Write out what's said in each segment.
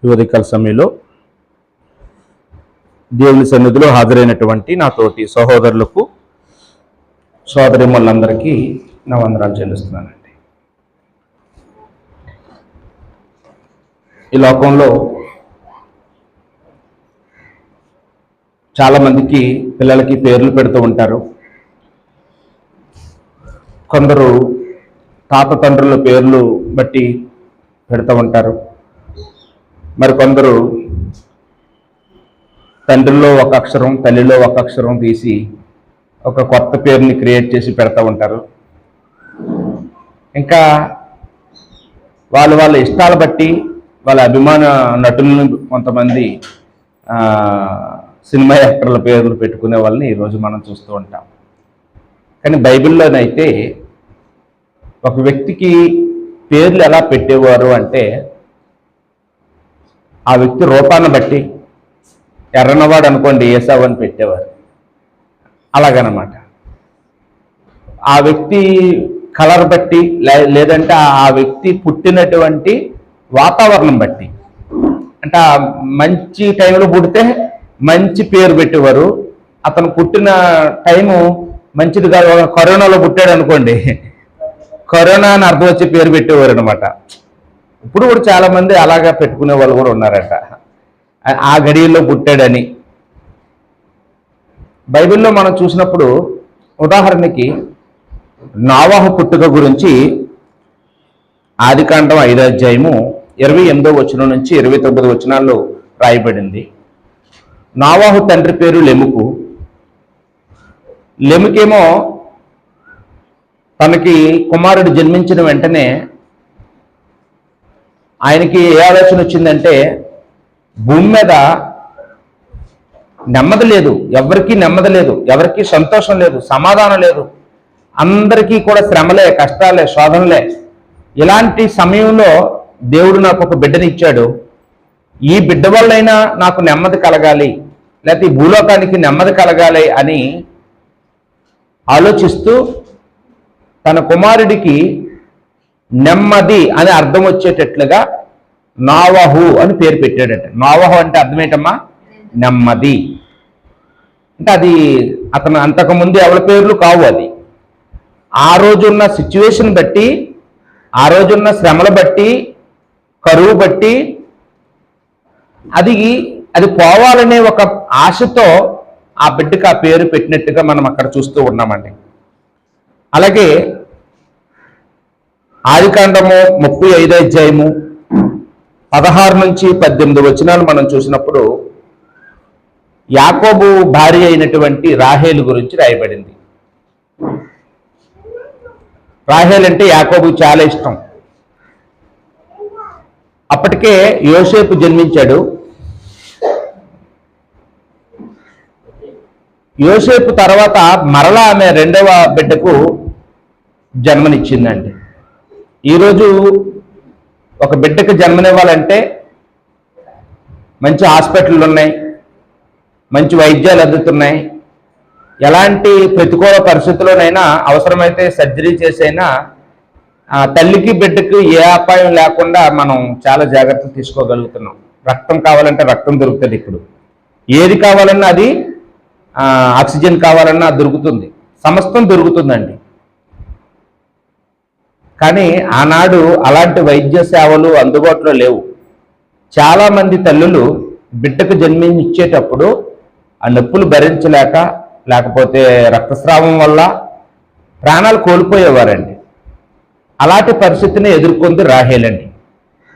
ఈ ఉదయకాల సమయంలో దేవుని సన్నిధిలో హాజరైనటువంటి నా తోటి సహోదరులకు సోదరిమణులందరికీ నా వందనాలు చెల్లిస్తున్నానండి. ఈ లోకంలో చాలామందికి పిల్లలకి పేర్లు పెడుతూ ఉంటారు. కొందరు తాత తండ్రుల పేర్లు బట్టి పెడుతూ ఉంటారు. మరికొందరు తండ్రిలో ఒక అక్షరం తల్లిలో ఒక అక్షరం తీసి ఒక కొత్త పేరుని క్రియేట్ చేసి పెడతా ఉంటారు. ఇంకా వాళ్ళ ఇష్టాలు బట్టి వాళ్ళ అభిమాన నటులను కొంతమంది సినిమా యాక్టర్ల పేర్లు పెట్టుకునే వాళ్ళని ఈరోజు మనం చూస్తూ ఉంటాం. కానీ బైబిల్లోనైతే ఒక వ్యక్తికి పేర్లు ఎలా పెట్టేవారు అంటే ఆ వ్యక్తి రూపాన్ని బట్టి, ఎర్రనవాడు అనుకోండి ఏసావు అని పెట్టేవారు. అలాగనమాట. ఆ వ్యక్తి కలర్ బట్టి లేదంటే ఆ వ్యక్తి పుట్టినటువంటి వాతావరణం బట్టి, అంటే మంచి టైంలో పుడితే మంచి పేరు పెట్టేవారు. అతను పుట్టిన టైము మంచిది కాదు, కరోనాలో పుట్టాడు అనుకోండి కరోనా అని అర్థం వచ్చే పేరు పెట్టేవారు అనమాట. ఇప్పుడు కూడా చాలామంది అలాగా పెట్టుకునే వాళ్ళు కూడా ఉన్నారట, ఆ గడియల్లో పుట్టాడని. బైబిల్లో మనం చూసినప్పుడు ఉదాహరణకి నోవహు పుట్టుక గురించి ఆదికాండం 5వ అధ్యాయము 28వ వచనం నుంచి 29 వచనాల్లో రాయబడింది. నోవహు తండ్రి పేరు లెముకు. లెముకేమో తనకి కుమారుడు జన్మించిన వెంటనే ఆయనకి ఏ ఆలోచన వచ్చిందంటే, భూమి మీద నెమ్మది లేదు, ఎవరికీ నెమ్మది లేదు, ఎవరికీ సంతోషం లేదు, సమాధానం లేదు, అందరికీ కూడా శ్రమలే, కష్టాలే, శోధనలే. ఇలాంటి సమయంలో దేవుడు నాకు ఒక బిడ్డని ఇచ్చాడు, ఈ బిడ్డ వల్లైనా నాకు నెమ్మది కలగాలి, లేకపోతే ఈ భూలోకానికి నెమ్మది కలగాలి అని ఆలోచిస్తూ తన కుమారుడికి నెమ్మది అని అర్థం వచ్చేటట్లుగా నోవహు అని పేరు పెట్టాడట. నోవహు అంటే అర్థం ఏంటమ్మా? నెమ్మది. అంటే అది అతను అంతకుముందు ఎవరి పేర్లు కావు. అది ఆ రోజున్న సిచ్యువేషన్ బట్టి, ఆ రోజున్న శ్రమల బట్టి, కరువు బట్టి అది పోవాలనే ఒక ఆశతో ఆ బిడ్డకి ఆ పేరు పెట్టినట్టుగా మనం అక్కడ చూస్తూ ఉన్నామండి. అలాగే ఆదికాండము 35వ అధ్యాయము 16 నుంచి 18 వచనాలు మనం చూసినప్పుడు యాకోబు భార్య అయినటువంటి రాహేలు గురించి రాయబడింది. రాహేల్ అంటే యాకోబు చాలా ఇష్టం. అప్పటికే యోసేపు జన్మించాడు. యోసేపు తర్వాత మరలా ఆమె 2వ బిడ్డకు జన్మనిచ్చిందండి. ఈరోజు ఒక బిడ్డకు జన్మనివ్వాలంటే మంచి హాస్పిటళ్ళు ఉన్నాయి, మంచి వైద్యాలు అందుతున్నాయి. ఎలాంటి ప్రతికూల పరిస్థితుల్లోనైనా అవసరమైతే సర్జరీ చేసైనా తల్లికి బిడ్డకు ఏ అపాయం లేకుండా మనం చాలా జాగ్రత్తలు తీసుకోగలుగుతున్నాం. రక్తం కావాలంటే రక్తం దొరుకుతుంది. ఇప్పుడు ఏది కావాలన్నా అది, ఆక్సిజన్ కావాలన్నా దొరుకుతుంది, సమస్తం దొరుకుతుందండి. కానీ ఆనాడు అలాంటి వైద్య సేవలు అందుబాటులో లేవు. చాలామంది తల్లులు బిడ్డకు జన్మించేటప్పుడు ఆ నొప్పులు భరించలేక, లేకపోతే రక్తస్రావం వల్ల ప్రాణాలు కోల్పోయేవారండి. అలాంటి పరిస్థితిని ఎదుర్కొంది రాహేలండి.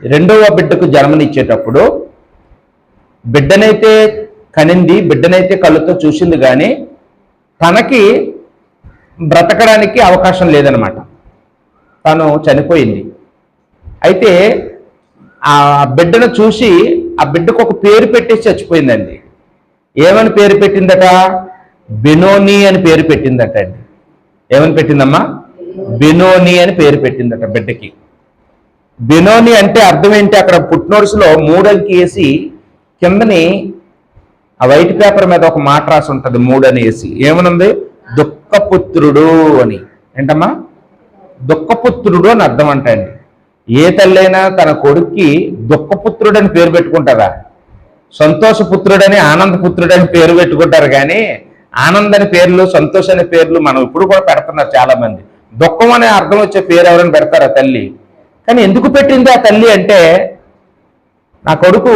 2వ బిడ్డకు జన్మనిచ్చేటప్పుడు బిడ్డనైతే కనింది, బిడ్డనైతే కళ్ళతో చూసింది, కానీ తనకి బ్రతకడానికి అవకాశం లేదనమాట. తను చనిపోయింది. అయితే ఆ బిడ్డను చూసి ఆ బిడ్డకు ఒక పేరు పెట్టేసి చచ్చిపోయిందండి. ఏమని పేరు పెట్టిందట? బెనోని అని పేరు పెట్టిందట అండి. ఏమని పెట్టిందమ్మా? బెనోని అని పేరు పెట్టిందట బిడ్డకి. బెనోని అంటే అర్థం ఏంటి? అక్కడ పుట్నోట్స్లో 3 అంకి వేసి కిందని ఆ వైట్ పేపర్ మీద ఒక మాట రాసి ఉంటుంది, 3 అని వేసి. ఏమనుంది? దుఃఖపుత్రుడు అని. ఏంటమ్మా? దుఃఖపుత్రుడు అని అర్థం అంటండి. ఏ తల్లైనా తన కొడుక్కి దుఃఖపుత్రుడని పేరు పెట్టుకుంటారా? సంతోషపుత్రుడని, ఆనందపుత్రుడని పేరు పెట్టుకుంటారు. కానీ ఆనందని పేర్లు, సంతోష్ అనే పేర్లు మనం ఇప్పుడు కూడా పెడుతున్నారు చాలా మంది. దుఃఖం అనే అర్థం వచ్చే పేరు ఎవరైనా పెడతారా తల్లి? కానీ ఎందుకు పెట్టింది ఆ తల్లి అంటే, నా కొడుకు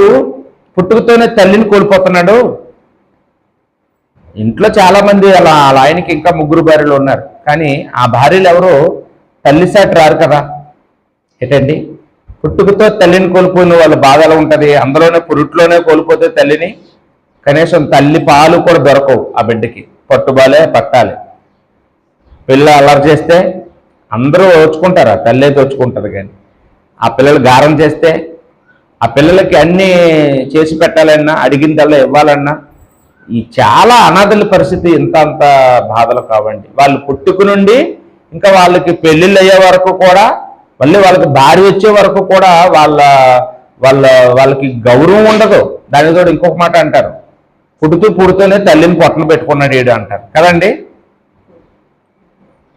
పుట్టుకతోనే తల్లిని కోల్పోతున్నాడు. ఇంట్లో చాలా మంది అలా ఆయనకి ఇంకా 3 భార్యలు ఉన్నారు. కానీ ఆ భార్యలు ఎవరో తల్లి సాటి రారు కదా. ఏంటండి, పుట్టుకతో తల్లిని కోల్పోయిన వాళ్ళ బాధ ఎలా ఉంటుంది? అందులోనే పురుట్లోనే కోల్పోతే తల్లిని, కనీసం తల్లి పాలు కూడా దొరకవు ఆ బిడ్డకి, పట్టుబాలే పట్టాలి. పిల్ల అల్లరి చేస్తే అందరూ ఓచుకుంటారా? తల్లి అయితే ఓచుకుంటుంది. కానీ ఆ పిల్లలు గారం చేస్తే, ఆ పిల్లలకి అన్నీ చేసి పెట్టాలన్నా, అడిగిందల్లా ఇవ్వాలన్నా, ఈ చాలా అనాథల పరిస్థితి ఇంత అంత బాధలు కావండి. వాళ్ళు పుట్టుకు నుండి ఇంకా వాళ్ళకి పెళ్ళిళ్ళు అయ్యే వరకు కూడా, మళ్ళీ వాళ్ళకి భార్య వచ్చే వరకు కూడా వాళ్ళకి గౌరవం ఉండదు. దానితో ఇంకొక మాట అంటారు, పుడుతూనే తల్లిని పొట్టను పెట్టుకున్నాడు ఈడు అంటారు కదండి.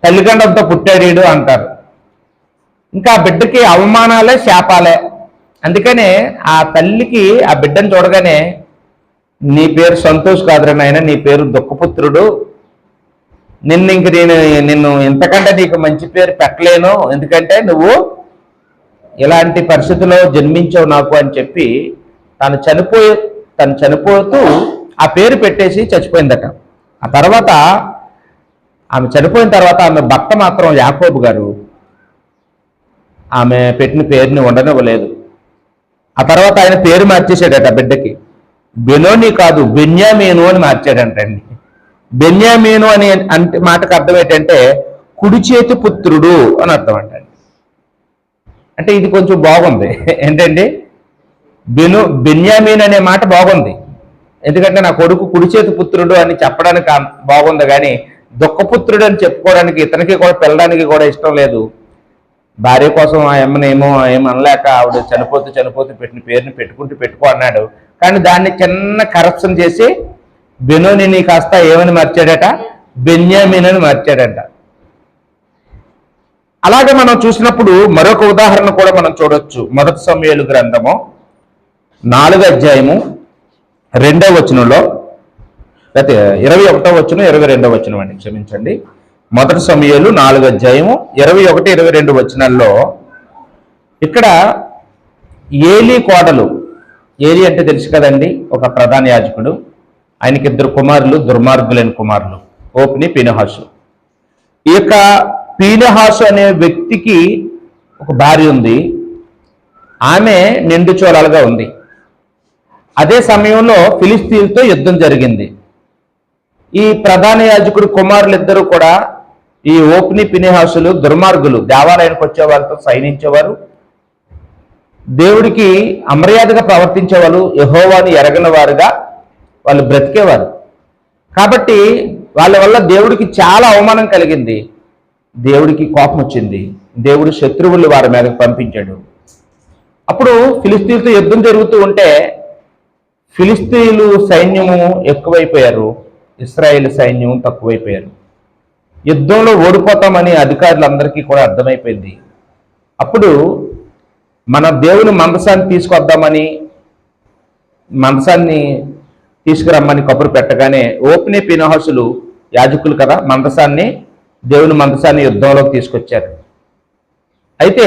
తల్లిదండ్రులతో పుట్టాడు ఈడు అంటారు. ఇంకా ఆ బిడ్డకి అవమానాలే, శాపాలే. అందుకనే ఆ తల్లికి ఆ బిడ్డను చూడగానే, నీ పేరు సంతోష్ కాదురా నాయన, నీ పేరు దుఃఖపుత్రుడు, నిన్ను ఇంతకంటే నీకు మంచి పేరు పెట్టలేను, ఎందుకంటే నువ్వు ఇలాంటి పరిస్థితిలో జన్మించావు నాకు అని చెప్పి తను చనిపోతూ ఆ పేరు పెట్టేసి చచ్చిపోయిందట. ఆ తర్వాత ఆమె చనిపోయిన తర్వాత ఆమె భర్త మాత్రం యాకోబు గారు ఆమె పెట్టిన పేరుని ఉండనివ్వలేదు. ఆ తర్వాత ఆయన పేరు మార్చేసాడట బిడ్డకి. బెనోని కాదు, బెన్యామీను అని మార్చాడంటండి. బెన్యామీను అని అంటే మాటకు అర్థం ఏంటంటే కుడి చేతి పుత్రుడు అని అర్థం అంటండి. అంటే ఇది కొంచెం బాగుంది. ఏంటండి, బెన్యామీన్ అనే మాట బాగుంది. ఎందుకంటే నా కొడుకు కుడి చేతి పుత్రుడు అని చెప్పడానికి బాగుంది. కానీ దుఃఖపుత్రుడు అని చెప్పుకోవడానికి ఇతనికి కూడా పిల్లడానికి కూడా ఇష్టం లేదు. భార్య కోసం ఆ అమ్మని ఏమనలేక ఆవిడ చనిపోతూ పెట్టిన పేరుని పెట్టుకో అన్నాడు. కానీ దాన్ని చిన్న కరప్షన్ చేసి బెనోనిని కాస్త ఏమని మార్చాడట, బెన్యామీన్ అని మార్చాడట. అలాగే మనం చూసినప్పుడు మరొక ఉదాహరణ కూడా మనం చూడొచ్చు. 1 సమూయేలు గ్రంథము 4వ అధ్యాయము 2వ వచనంలో, లేకపోతే 21వ వచనం 22వ వచనం అండి, క్షమించండి. 1 సమూయేలు 4వ అధ్యాయము 21, 22 వచనాల్లో ఇక్కడ ఏలీ కోడలు, ఏలీ అంటే తెలుసు కదండి, ఒక ప్రధాన యాజకుడు. ఆయనకి 2 కుమారులు, దుర్మార్గులైన కుమారులు, ఓప్ని, పీనెహాసు. ఈ యొక్క పీనెహాసు అనే వ్యక్తికి ఒక భార్య ఉంది. ఆమె నిండు చోళాలుగా ఉంది. అదే సమయంలో ఫిలిస్తీన్లతో యుద్ధం జరిగింది. ఈ ప్రధాన యాజకుడు కుమారులిద్దరూ కూడా, ఈ ఓప్ని, పీనెహాసులు దుర్మార్గులు, దేవాలయానికి వచ్చే వాళ్ళతో సైనించేవారు, దేవుడికి అమర్యాదగా ప్రవర్తించేవాళ్ళు, యెహోవాను ఎరగని వారుగా వాళ్ళు బ్రతికేవారు. కాబట్టి వాళ్ళ వల్ల దేవుడికి చాలా అవమానం కలిగింది. దేవుడికి కోపం వచ్చింది. దేవుడు శత్రువులు వారి మీదకి పంపించాడు. అప్పుడు ఫిలిస్తీన్లతో యుద్ధం జరుగుతూ ఉంటే ఫిలిస్తీన్లు సైన్యము ఎక్కువైపోయారు, ఇశ్రాయేలు సైన్యం తక్కువైపోయారు. యుద్ధంలో ఓడిపోతామని అధికారులందరికీ కూడా అర్థమైపోయింది. అప్పుడు మన దేవుని మందసాన్ని తీసుకొద్దామని, మందసాన్ని తీసుకురమ్మని కబురు పెట్టగానే ఓప్ని, పీనెహాసులు యాజకులు కదా, దేవుని మందసాన్ని యుద్ధంలోకి తీసుకొచ్చారు. అయితే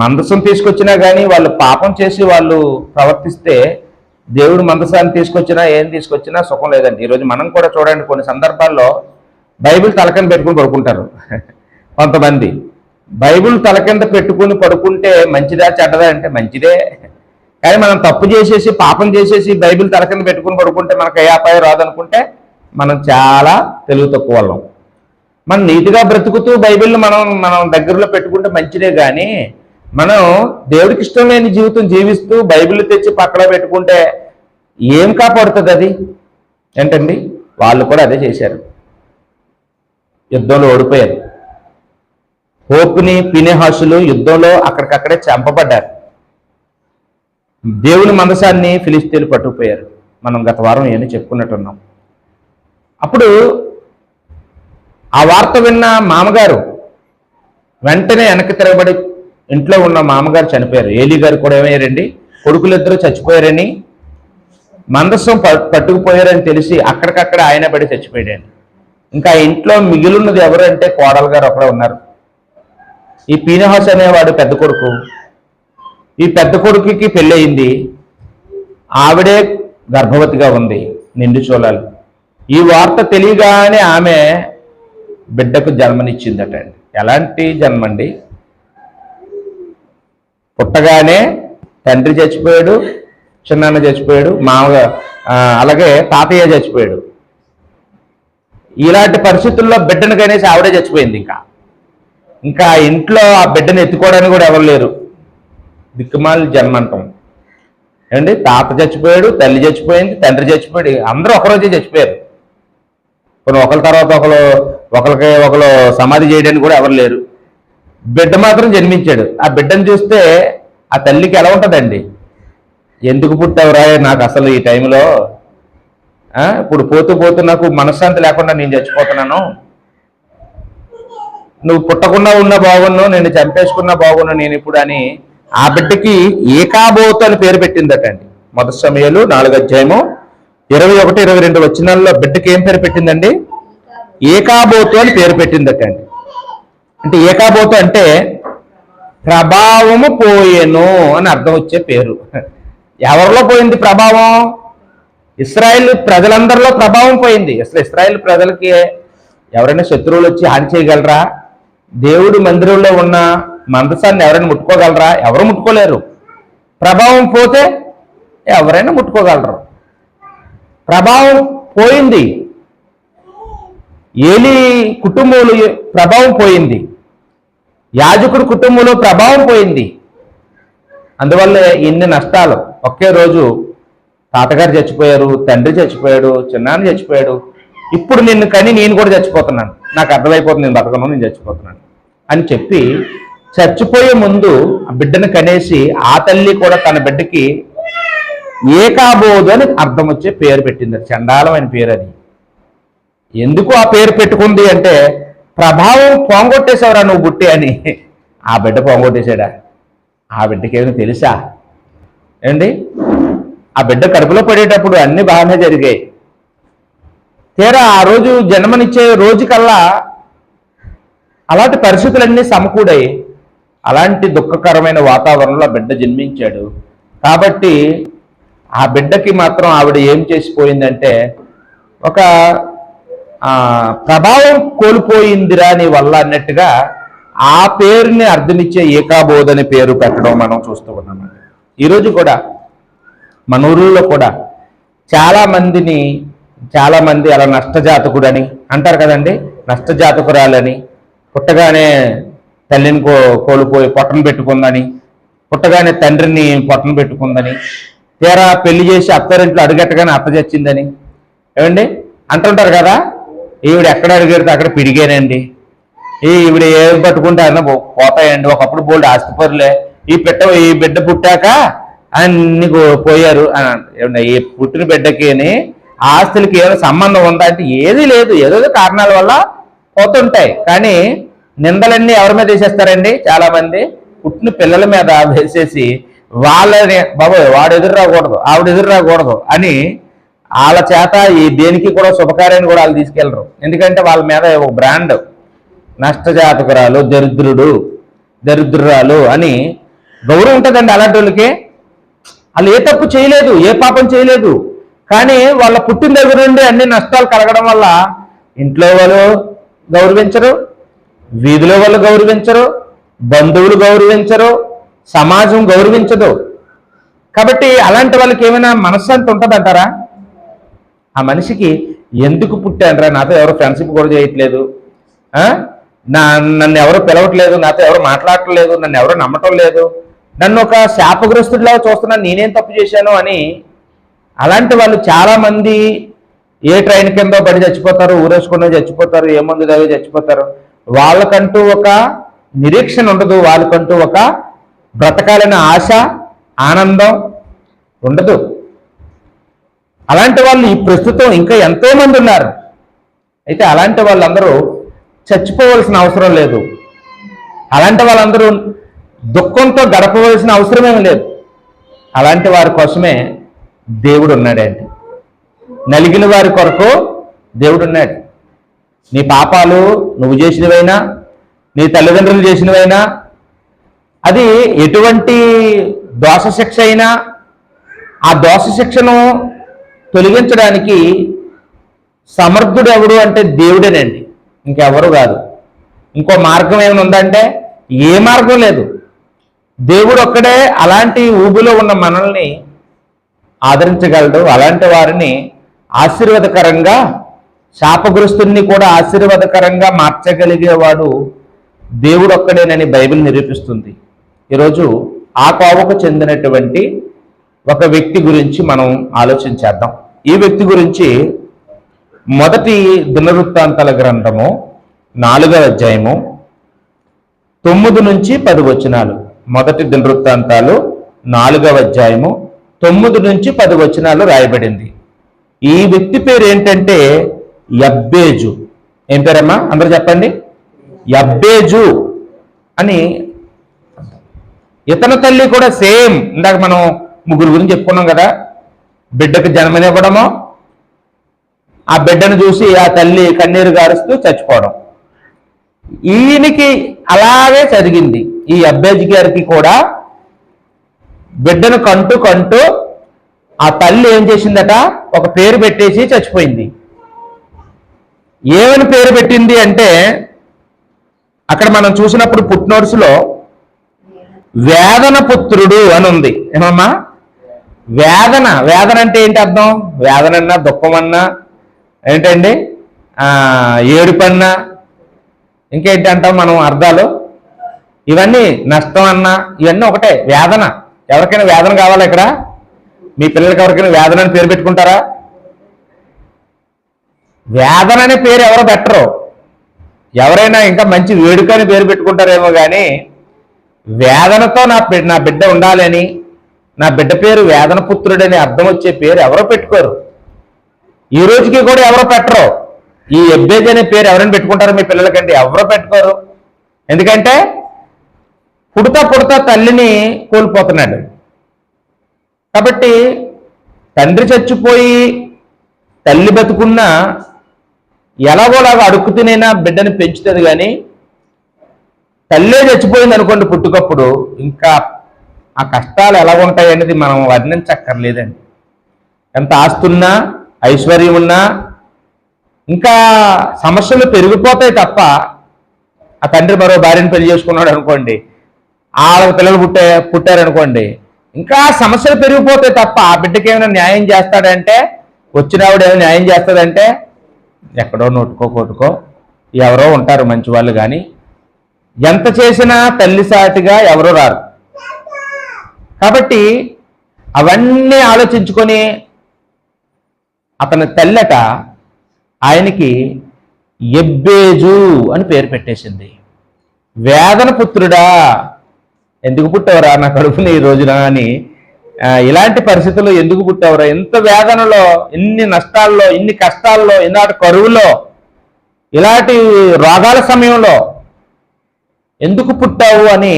మందసం తీసుకొచ్చినా కానీ వాళ్ళు పాపం చేసి వాళ్ళు ప్రవర్తిస్తే దేవుడు మందసాన్ని తీసుకొచ్చినా ఏం తీసుకొచ్చినా సుఖం లేదండి. ఈరోజు మనం కూడా చూడండి, కొన్ని సందర్భాల్లో బైబిల్ తలకింద పెట్టుకుని పడుకుంటారు. కొంతమంది బైబిల్ తలకింద పెట్టుకుని పడుకుంటే మంచిదా చెడ్డదా అంటే మంచిదే. కానీ మనం తప్పు చేసేసి, పాపం చేసేసి బైబిల్ తలకింద పెట్టుకుని పడుకుంటే మనకు ఏ అపాయం రాదనుకుంటే మనం చాలా తెలివి తక్కువ వాళ్ళం. మనం నీతిగా బ్రతుకుతూ బైబిల్ని మనం దగ్గరలో పెట్టుకుంటే మంచిదే. కానీ మనం దేవుడికి ఇష్టం లేని జీవితం జీవిస్తూ బైబిల్ తెచ్చి పక్కన పెట్టుకుంటే ఏం కాపాడుతుంది అది? ఏంటండి, వాళ్ళు కూడా అదే చేశారు, యుద్ధంలో ఓడిపోయారు. ఓప్ని, పీనెహాసులు యుద్ధంలో అక్కడికక్కడే చంపబడ్డారు. దేవుని మందసాన్ని ఫిలిస్తీన్లు పట్టుకుపోయారు. మనం గత వారం ఏమని చెప్పుకున్నట్టున్నాం. అప్పుడు ఆ వార్త విన్న మామగారు వెంటనే వెనక్కి తిరగబడి ఇంట్లో ఉన్న మామగారు చనిపోయారు. ఏలీ గారు కూడా ఏమయ్యారండి, కొడుకులిద్దరూ చచ్చిపోయారని, మందస్సం పట్టుకుపోయారని తెలిసి అక్కడికక్కడ ఆయన పడి చచ్చిపోయాడు. ఇంకా ఇంట్లో మిగిలిన్నది ఎవరు అంటే కోడలు గారు ఒకరే ఉన్నారు. ఈ పీనహాస్ అనేవాడు పెద్ద కొడుకు. ఈ పెద్ద కొడుకుకి పెళ్ళి అయింది. ఆవిడే గర్భవతిగా ఉంది, నిండు చూలాలి. ఈ వార్త తెలియగానే ఆమె బిడ్డకు జన్మనిచ్చిందట అండి. ఎలాంటి జన్మండి? పుట్టగానే తండ్రి చచ్చిపోయాడు, చిన్నాన్న చచ్చిపోయాడు, మామగా అలాగే తాతయ్య చచ్చిపోయాడు. ఇలాంటి పరిస్థితుల్లో బిడ్డను కనేసి ఆవిడే చచ్చిపోయింది. ఇంకా ఇంట్లో ఆ బిడ్డను ఎత్తుకోవడానికి కూడా ఎవరు లేరు. దిక్కుమాలి జన్మ అంటాం ఏమండి. తాత చచ్చిపోయాడు, తల్లి చచ్చిపోయింది, తండ్రి చచ్చిపోయాడు, అందరూ ఒకరోజే చచ్చిపోయారు. కొన్ని ఒకరి తర్వాత ఒకరు సమాధి చేయడానికి కూడా ఎవరు లేరు. బిడ్డ మాత్రం జన్మించాడు. ఆ బిడ్డను చూస్తే ఆ తల్లికి ఎలా ఉంటుందండి? ఎందుకు పుట్టావురా నాకు అసలు ఈ టైంలో, ఇప్పుడు పోతూ పోతూ నాకు మనశ్శాంతి లేకుండా నేను చచ్చిపోతున్నాను, నువ్వు పుట్టకుండా ఉన్న బాగున్నావు, నేను చంపేసుకున్న బాగున్నావు నేను ఇప్పుడు అని ఆ బిడ్డకి ఏకాబోతు అని పేరు పెట్టిందట అండి. మొదటి సమయాలు 4వ అధ్యాయము 21, 22 వచనాల్లో బిడ్డకి ఏం పేరు పెట్టిందండి? ఏకాబోతు అని పేరు పెట్టిందట అండి. అంటే ఏకాబోతు అంటే ప్రభావము పోయేను అని అర్థం వచ్చే పేరు. ఎవరిలో పోయింది ప్రభావం? ఇశ్రాయేల్ ప్రజలందరిలో ప్రభావం పోయింది. అసలు ఇశ్రాయేల్ ప్రజలకి ఎవరైనా శత్రువులు వచ్చి హాని చేయగలరా? దేవుడి మందిరంలో ఉన్న మందసాన్ని ఎవరైనా ముట్టుకోగలరా? ఎవరు ముట్టుకోలేరు. ప్రభావం పోతే ఎవరైనా ముట్టుకోగలరు. ప్రభావం పోయింది. ఏలీ కుటుంబంలో ప్రభావం పోయింది. యాజకుడి కుటుంబంలో ప్రభావం పోయింది. అందువల్ల ఇన్ని నష్టాలు. ఒకే రోజు తాతగారు చచ్చిపోయారు, తండ్రి చచ్చిపోయాడు, చిన్నాన్న చచ్చిపోయాడు. ఇప్పుడు నిన్ను కని నేను కూడా చచ్చిపోతున్నాను, నాకు అర్థమైపోతుంది నేను బతకను, నేను చచ్చిపోతున్నాను అని చెప్పి చచ్చిపోయే ముందు ఆ బిడ్డను కనేసి ఆ తల్లి కూడా తన బిడ్డకి ఏకాబోధు అని అర్థం వచ్చే పేరు పెట్టింది. చండాలమైన పేరు అది. ఎందుకు ఆ పేరు పెట్టుకుంది అంటే ప్రభావం పోంగొట్టేశావురా నువ్వు బుట్టి అని. ఆ బిడ్డ పోంగొట్టేశాడా? ఆ బిడ్డకి ఏమైనా తెలుసా ఏండి? ఆ బిడ్డ కడుపులో పడేటప్పుడు అన్ని బాగానే జరిగాయి. తీరా ఆ రోజు జన్మనిచ్చే రోజుకల్లా అలాంటి పరిస్థితులన్నీ సమకూడాయి. అలాంటి దుఃఖకరమైన వాతావరణంలో బిడ్డ జన్మించాడు. కాబట్టి ఆ బిడ్డకి మాత్రం ఆవిడ ఏం చేసిపోయిందంటే ఒక ప్రభావం కోల్పోయిందిరా నీ వల్ల అన్నట్టుగా ఆ పేరుని అర్థమిచ్చే ఏకాబోధ అనే పేరు పెట్టడం మనం చూస్తూ ఉన్నామండి. ఈరోజు కూడా మన ఊళ్ళో కూడా చాలామంది అలా నష్టజాతకుడు అని అంటారు కదండి, నష్టజాతకురాలని, పుట్టగానే తల్లిని కోల్పోయి పొట్టను పెట్టుకుందని, పుట్టగానే తండ్రిని పొట్టను పెట్టుకుందని, తీరా పెళ్లి చేసి అత్తారింట్లో అడుగట్టగానే అత్త చచ్చిందని ఏమండి అంటుంటారు కదా. ఈవిడ ఎక్కడ అడిగేడితే అక్కడ పిడిగానండి, ఈవిడ ఏం పట్టుకుంటే అన్న పోతాయండి. ఒకప్పుడు బోల్డ్ ఆస్తిపరులే, ఈ బిడ్డ పుట్టాక అన్ని పోయారు అని. ఈ పుట్టిన బిడ్డకి ఆస్తులకి ఏమైనా సంబంధం ఉందా అంటే ఏది లేదు. ఏదో కారణాల వల్ల పోతుంటాయి. కానీ నిందలన్నీ ఎవరి మీద వేసేస్తారండి? చాలా మంది పుట్టిన పిల్లల మీద వేసేసి వాళ్ళని బాబోయ్ వాడు ఎదురు రాకూడదు, ఆవిడ ఎదురు రాకూడదు అని వాళ్ళ చేత ఈ దేనికి కూడా శుభకార్యాన్ని కూడా వాళ్ళు తీసుకెళ్లరు. ఎందుకంటే వాళ్ళ మీద ఒక బ్రాండ్, నష్టజాతకురాలు, దరిద్రురాలు అని గౌరవం ఉంటుందండి అలాంటి వాళ్ళకి. వాళ్ళు ఏ తప్పు చేయలేదు, ఏ పాపం చేయలేదు. కానీ వాళ్ళ పుట్టిన దగ్గర నుండి అన్ని నష్టాలు కలగడం వల్ల ఇంట్లో వాళ్ళు గౌరవించరు, వీధిలో వాళ్ళు గౌరవించరు, బంధువులు గౌరవించరు, సమాజం గౌరవించదు. కాబట్టి అలాంటి వాళ్ళకి ఏమైనా మనశ్శాంతి ఉంటుందంటారా? ఆ మనిషికి ఎందుకు పుట్టానరా, నాతో ఎవరు ఫ్రెండ్షిప్ కూడా చేయట్లేదు, నన్ను ఎవరు పిలవట్లేదు, నాతో ఎవరు మాట్లాడట్లేదు, నన్ను ఎవరు నమ్మటం లేదు, నన్ను ఒక శాపగ్రస్తుడిలాగా చూస్తున్నాను, నేనేం తప్పు చేశాను అని. అలాంటి వాళ్ళు చాలామంది ఏ ట్రైన్ కింద పడి చచ్చిపోతారు, ఊరేసుకుని చచ్చిపోతారు, ఏ మందు దగ్గర చచ్చిపోతారు. వాళ్ళకంటూ ఒక నిరీక్షణ ఉండదు, వాళ్ళకంటూ ఒక బ్రతకాలనే ఆశ, ఆనందం ఉండదు. అలాంటి వాళ్ళు ఈ ప్రస్తుతం ఇంకా ఎంతోమంది ఉన్నారు. అయితే అలాంటి వాళ్ళందరూ చచ్చిపోవలసిన అవసరం లేదు. అలాంటి వాళ్ళందరూ దుఃఖంతో గడపవలసిన అవసరమేమి లేదు. అలాంటి వారి కోసమే దేవుడు ఉన్నాడండి. నలిగిన వారి కొరకు దేవుడు ఉన్నాడు. నీ పాపాలు నువ్వు చేసినవైనా, నీ తల్లిదండ్రులు చేసినవైనా, అది ఎటువంటి దోష శిక్ష అయినా ఆ దోష శిక్షను తొలగించడానికి సమర్థుడు ఎవడు అంటే దేవుడేనండి, ఇంకెవరు కాదు. ఇంకో మార్గం ఏమైనా ఉందంటే ఏ మార్గం లేదు. దేవుడు ఒక్కడే అలాంటి ఊబిలో ఉన్న మనల్ని ఆదరించగలడు. అలాంటి వారిని ఆశీర్వాదకరంగా, శాపగ్రస్తుని కూడా ఆశీర్వాదకరంగా మార్చగలిగేవాడు దేవుడు ఒక్కడేనని బైబిల్ నిరూపిస్తుంది. ఈరోజు ఆ కోవకు చెందినటువంటి ఒక వ్యక్తి గురించి మనం ఆలోచించేద్దాం. ఈ వ్యక్తి గురించి మొదటి దినవృత్తాంతాల గ్రంథము 4వ అధ్యాయము 9 నుంచి 10 వచనాలు. మొదటి దినవృత్తాంతాలు 4వ అధ్యాయము 9 నుంచి 10 వచనాలు రాయబడింది. ఈ వ్యక్తి పేరు ఏంటంటే యబ్బేజు. ఏం పేరమ్మా? అందరూ చెప్పండి. యబ్బేజు అని. ఇతని తల్లి కూడా సేమ్, ఇందాక మనం ముగ్గురు గురించి చెప్పుకున్నాం కదా. బిడ్డకు జన్మనివ్వడము, ఆ బిడ్డను చూసి ఆ తల్లి కన్నీరు గారుస్తూ చచ్చిపోవడం. ఈయనకి అలాగే జరిగింది. ఈ యబ్బేజు గారికి కూడా బిడ్డను కంటూ ఆ తల్లి ఏం చేసిందట, ఒక పేరు పెట్టేసి చచ్చిపోయింది. ఏమని పేరు పెట్టింది అంటే, అక్కడ మనం చూసినప్పుడు పుట్నోట్స్లో వేదన పుత్రుడు అని ఉంది. ఏమమ్మా? వేదన. వేదన అంటే ఏంటి అర్థం? వేదన అన్నా, దుఃఖం అన్నా, ఏంటండి, ఏడుపన్నా, ఇంకేంటి అంటాం మనం అర్థాలు. ఇవన్నీ నష్టం అన్నా, ఇవన్నీ ఒకటే. వేదన. ఎవరికైనా వేదన కావాలా? ఇక్కడ మీ పిల్లలకి ఎవరికైనా వేదన అని పేరు పెట్టుకుంటారా? వేదన అనే పేరు ఎవరో పెట్టరు. ఎవరైనా ఇంకా మంచి వేడుక అని పేరు పెట్టుకుంటారేమో కానీ వేదనతో నా బిడ్డ ఉండాలని, నా బిడ్డ పేరు వేదన పుత్రుడని అర్థం వచ్చే పేరు ఎవరో పెట్టుకోరు. ఈ రోజుకి కూడా ఎవరో పెట్టరు. ఈ యబ్బేజు అనే పేరు ఎవరైనా పెట్టుకుంటారో మీ పిల్లలకంటే? ఎవరో పెట్టుకోరు. ఎందుకంటే పుడతా తల్లిని కోల్పోతున్నాడు. కాబట్టి తండ్రి చచ్చిపోయి తల్లి బతుకున్నా ఎలాగోలాగా అడుక్కు తినైనా బిడ్డని పెంచుతుంది. కానీ తల్లే చచ్చిపోయింది అనుకోండి పుట్టుకప్పుడు, ఇంకా ఆ కష్టాలు ఎలా ఉంటాయి అనేది మనం వర్ణించక్కర్లేదండి. ఎంత ఆస్తున్నా, ఐశ్వర్యం ఉన్నా ఇంకా సమస్యలు పెరిగిపోతాయి తప్ప. ఆ తండ్రి మరో భార్యను పెళ్లి చేసుకున్నాడు అనుకోండి, వాళ్ళ పిల్లలు పుట్టారనుకోండి, ఇంకా సమస్యలు పెరిగిపోతాయి తప్ప ఆ బిడ్డకి ఏమైనా న్యాయం చేస్తాడంటే, వచ్చినావిడ ఏమైనా న్యాయం చేస్తాడంటే ఎక్కడో నోటుకో కోటుకో ఎవరో ఉంటారు మంచి వాళ్ళు. కానీ ఎంత చేసినా తల్లి సాటిగా ఎవరో రారు. కాబట్టి అవన్నీ ఆలోచించుకొని అతని తల్లట ఆయనకి యబ్బేజు అని పేరు పెట్టేసింది. వేదన పుత్రుడా, ఎందుకు పుట్టవరా నా కడుపుని ఈ రోజున అని. ఇలాంటి పరిస్థితుల్లో ఎందుకు పుట్టవరా, ఎంత వేదనలో, ఇన్ని నష్టాల్లో, ఇన్ని కష్టాల్లో, ఈనాటి కరువులో, ఇలాంటి రోగాల సమయంలో ఎందుకు పుట్టావు అని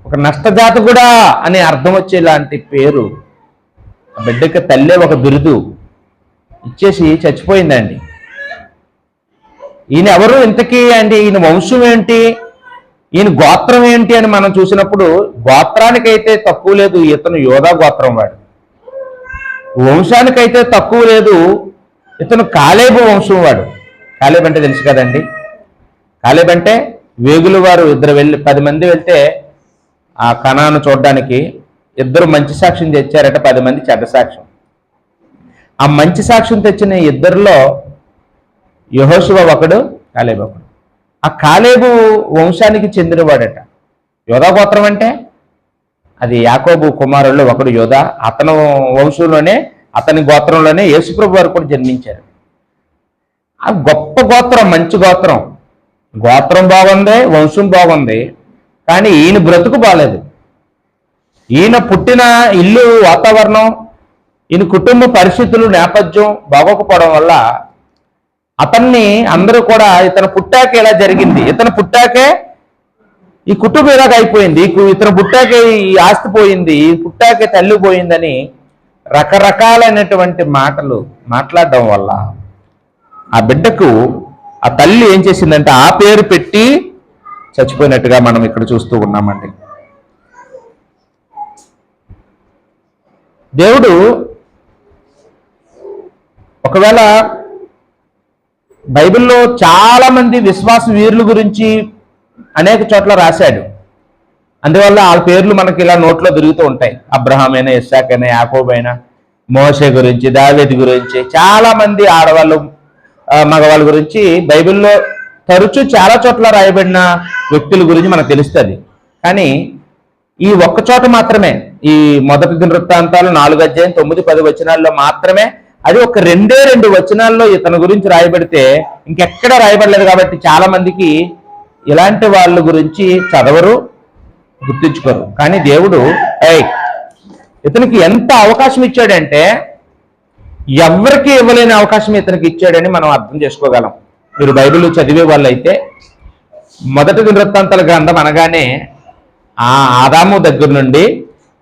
ఒక నష్టజాతకుడా అని అర్థం వచ్చేలాంటి పేరు ఆ బిడ్డకి తల్లే ఒక బిరుదు ఇచ్చేసి చచ్చిపోయిందండి. ఈయన ఎవరు ఇంతకీ అండి? ఈయన వంశం ఏంటి, ఈయన గోత్రం ఏంటి అని మనం చూసినప్పుడు గోత్రానికైతే తక్కువ లేదు. ఇతను యోధా గోత్రం వాడు. వంశానికైతే తక్కువ లేదు. ఇతను కాలేబు వంశం వాడు. కాలేబు అంటే తెలుసు కదండి. కాలేబు అంటే వేగులు వారు 10 మంది వెళ్తే ఆ కనాను చూడడానికి 2 మంచి సాక్ష్యం తెచ్చారట, 10 మంది చెడ్డ సాక్ష్యం. ఆ మంచి సాక్ష్యం తెచ్చిన 2లో యెహోషువ ఒకడు, కాలేబు ఒకడు. ఆ కాలేబు వంశానికి చెందినవాడట. యోధా గోత్రం అంటే అది యాకోబు కుమారుల్లో ఒకడు యోధా. అతను వంశంలోనే, అతని గోత్రంలోనే యేసుప్రభు వారు కూడా జన్మించారు. ఆ గొప్ప గోత్రం, మంచి గోత్రం. గోత్రం బాగుంది, వంశం బాగుంది, కానీ ఈయన బ్రతుకు బాలేదు. ఈయన పుట్టిన ఇల్లు, వాతావరణం, ఈయన కుటుంబ పరిస్థితులు, నేపథ్యం బాగోకపోవడం వల్ల అతన్ని అందరూ కూడా ఇతను పుట్టాకే ఇలా జరిగింది, ఇతను పుట్టాకే ఈ కుటుంబం ఇలాగ అయిపోయింది, ఇతను పుట్టాకే ఈ ఆస్తి పోయింది, ఈ పుట్టాకే తల్లి పోయిందని రకరకాలైనటువంటి మాటలు మాట్లాడడం వల్ల ఆ బిడ్డకు ఆ తల్లి ఏం చేసిందంటే ఆ పేరు పెట్టి చచ్చిపోయినట్టుగా మనం ఇక్కడ చూస్తూ ఉన్నామండి. దేవుడు ఒకవేళ బైబిల్లో చాలా మంది విశ్వాస వీరుల గురించి అనేక చోట్ల రాశాడు. అందువల్ల వాళ్ళ పేర్లు మనకి ఇలా నోట్లో తిరుగుతూ ఉంటాయి. అబ్రహాం అయినా, ఇస్సాక్ అయినా, యాకోబు అయినా, మోషే గురించి, దావీదు గురించి, చాలా మంది ఆడవాళ్ళు మగవాళ్ళ గురించి బైబిల్లో తరచూ చాలా చోట్ల రాయబడిన వ్యక్తుల గురించి మనకు తెలుస్తుంది. కానీ ఈ ఒక్క చోట మాత్రమే, ఈ మొదటి దినవృత్తాంతాలు 4 అధ్యాయం 9-10 వచనాల్లో మాత్రమే, అది ఒక 2 వచనాల్లో ఇతని గురించి రాయబడితే ఇంకెక్కడ రాయబడలేదు. కాబట్టి చాలా మందికి ఇలాంటి వాళ్ళ గురించి చదవరు, గుర్తించుకోరు. కానీ దేవుడు ఇతనికి ఎంత అవకాశం ఇచ్చాడంటే ఎవరికి ఇవ్వలేని అవకాశం ఇతనికి ఇచ్చాడని మనం అర్థం చేసుకోగలం. మీరు బైబిల్ చదివే వాళ్ళు అయితే మొదటి దినవృత్తాంతాల గ్రంథం అనగానే ఆ ఆదాము దగ్గర నుండి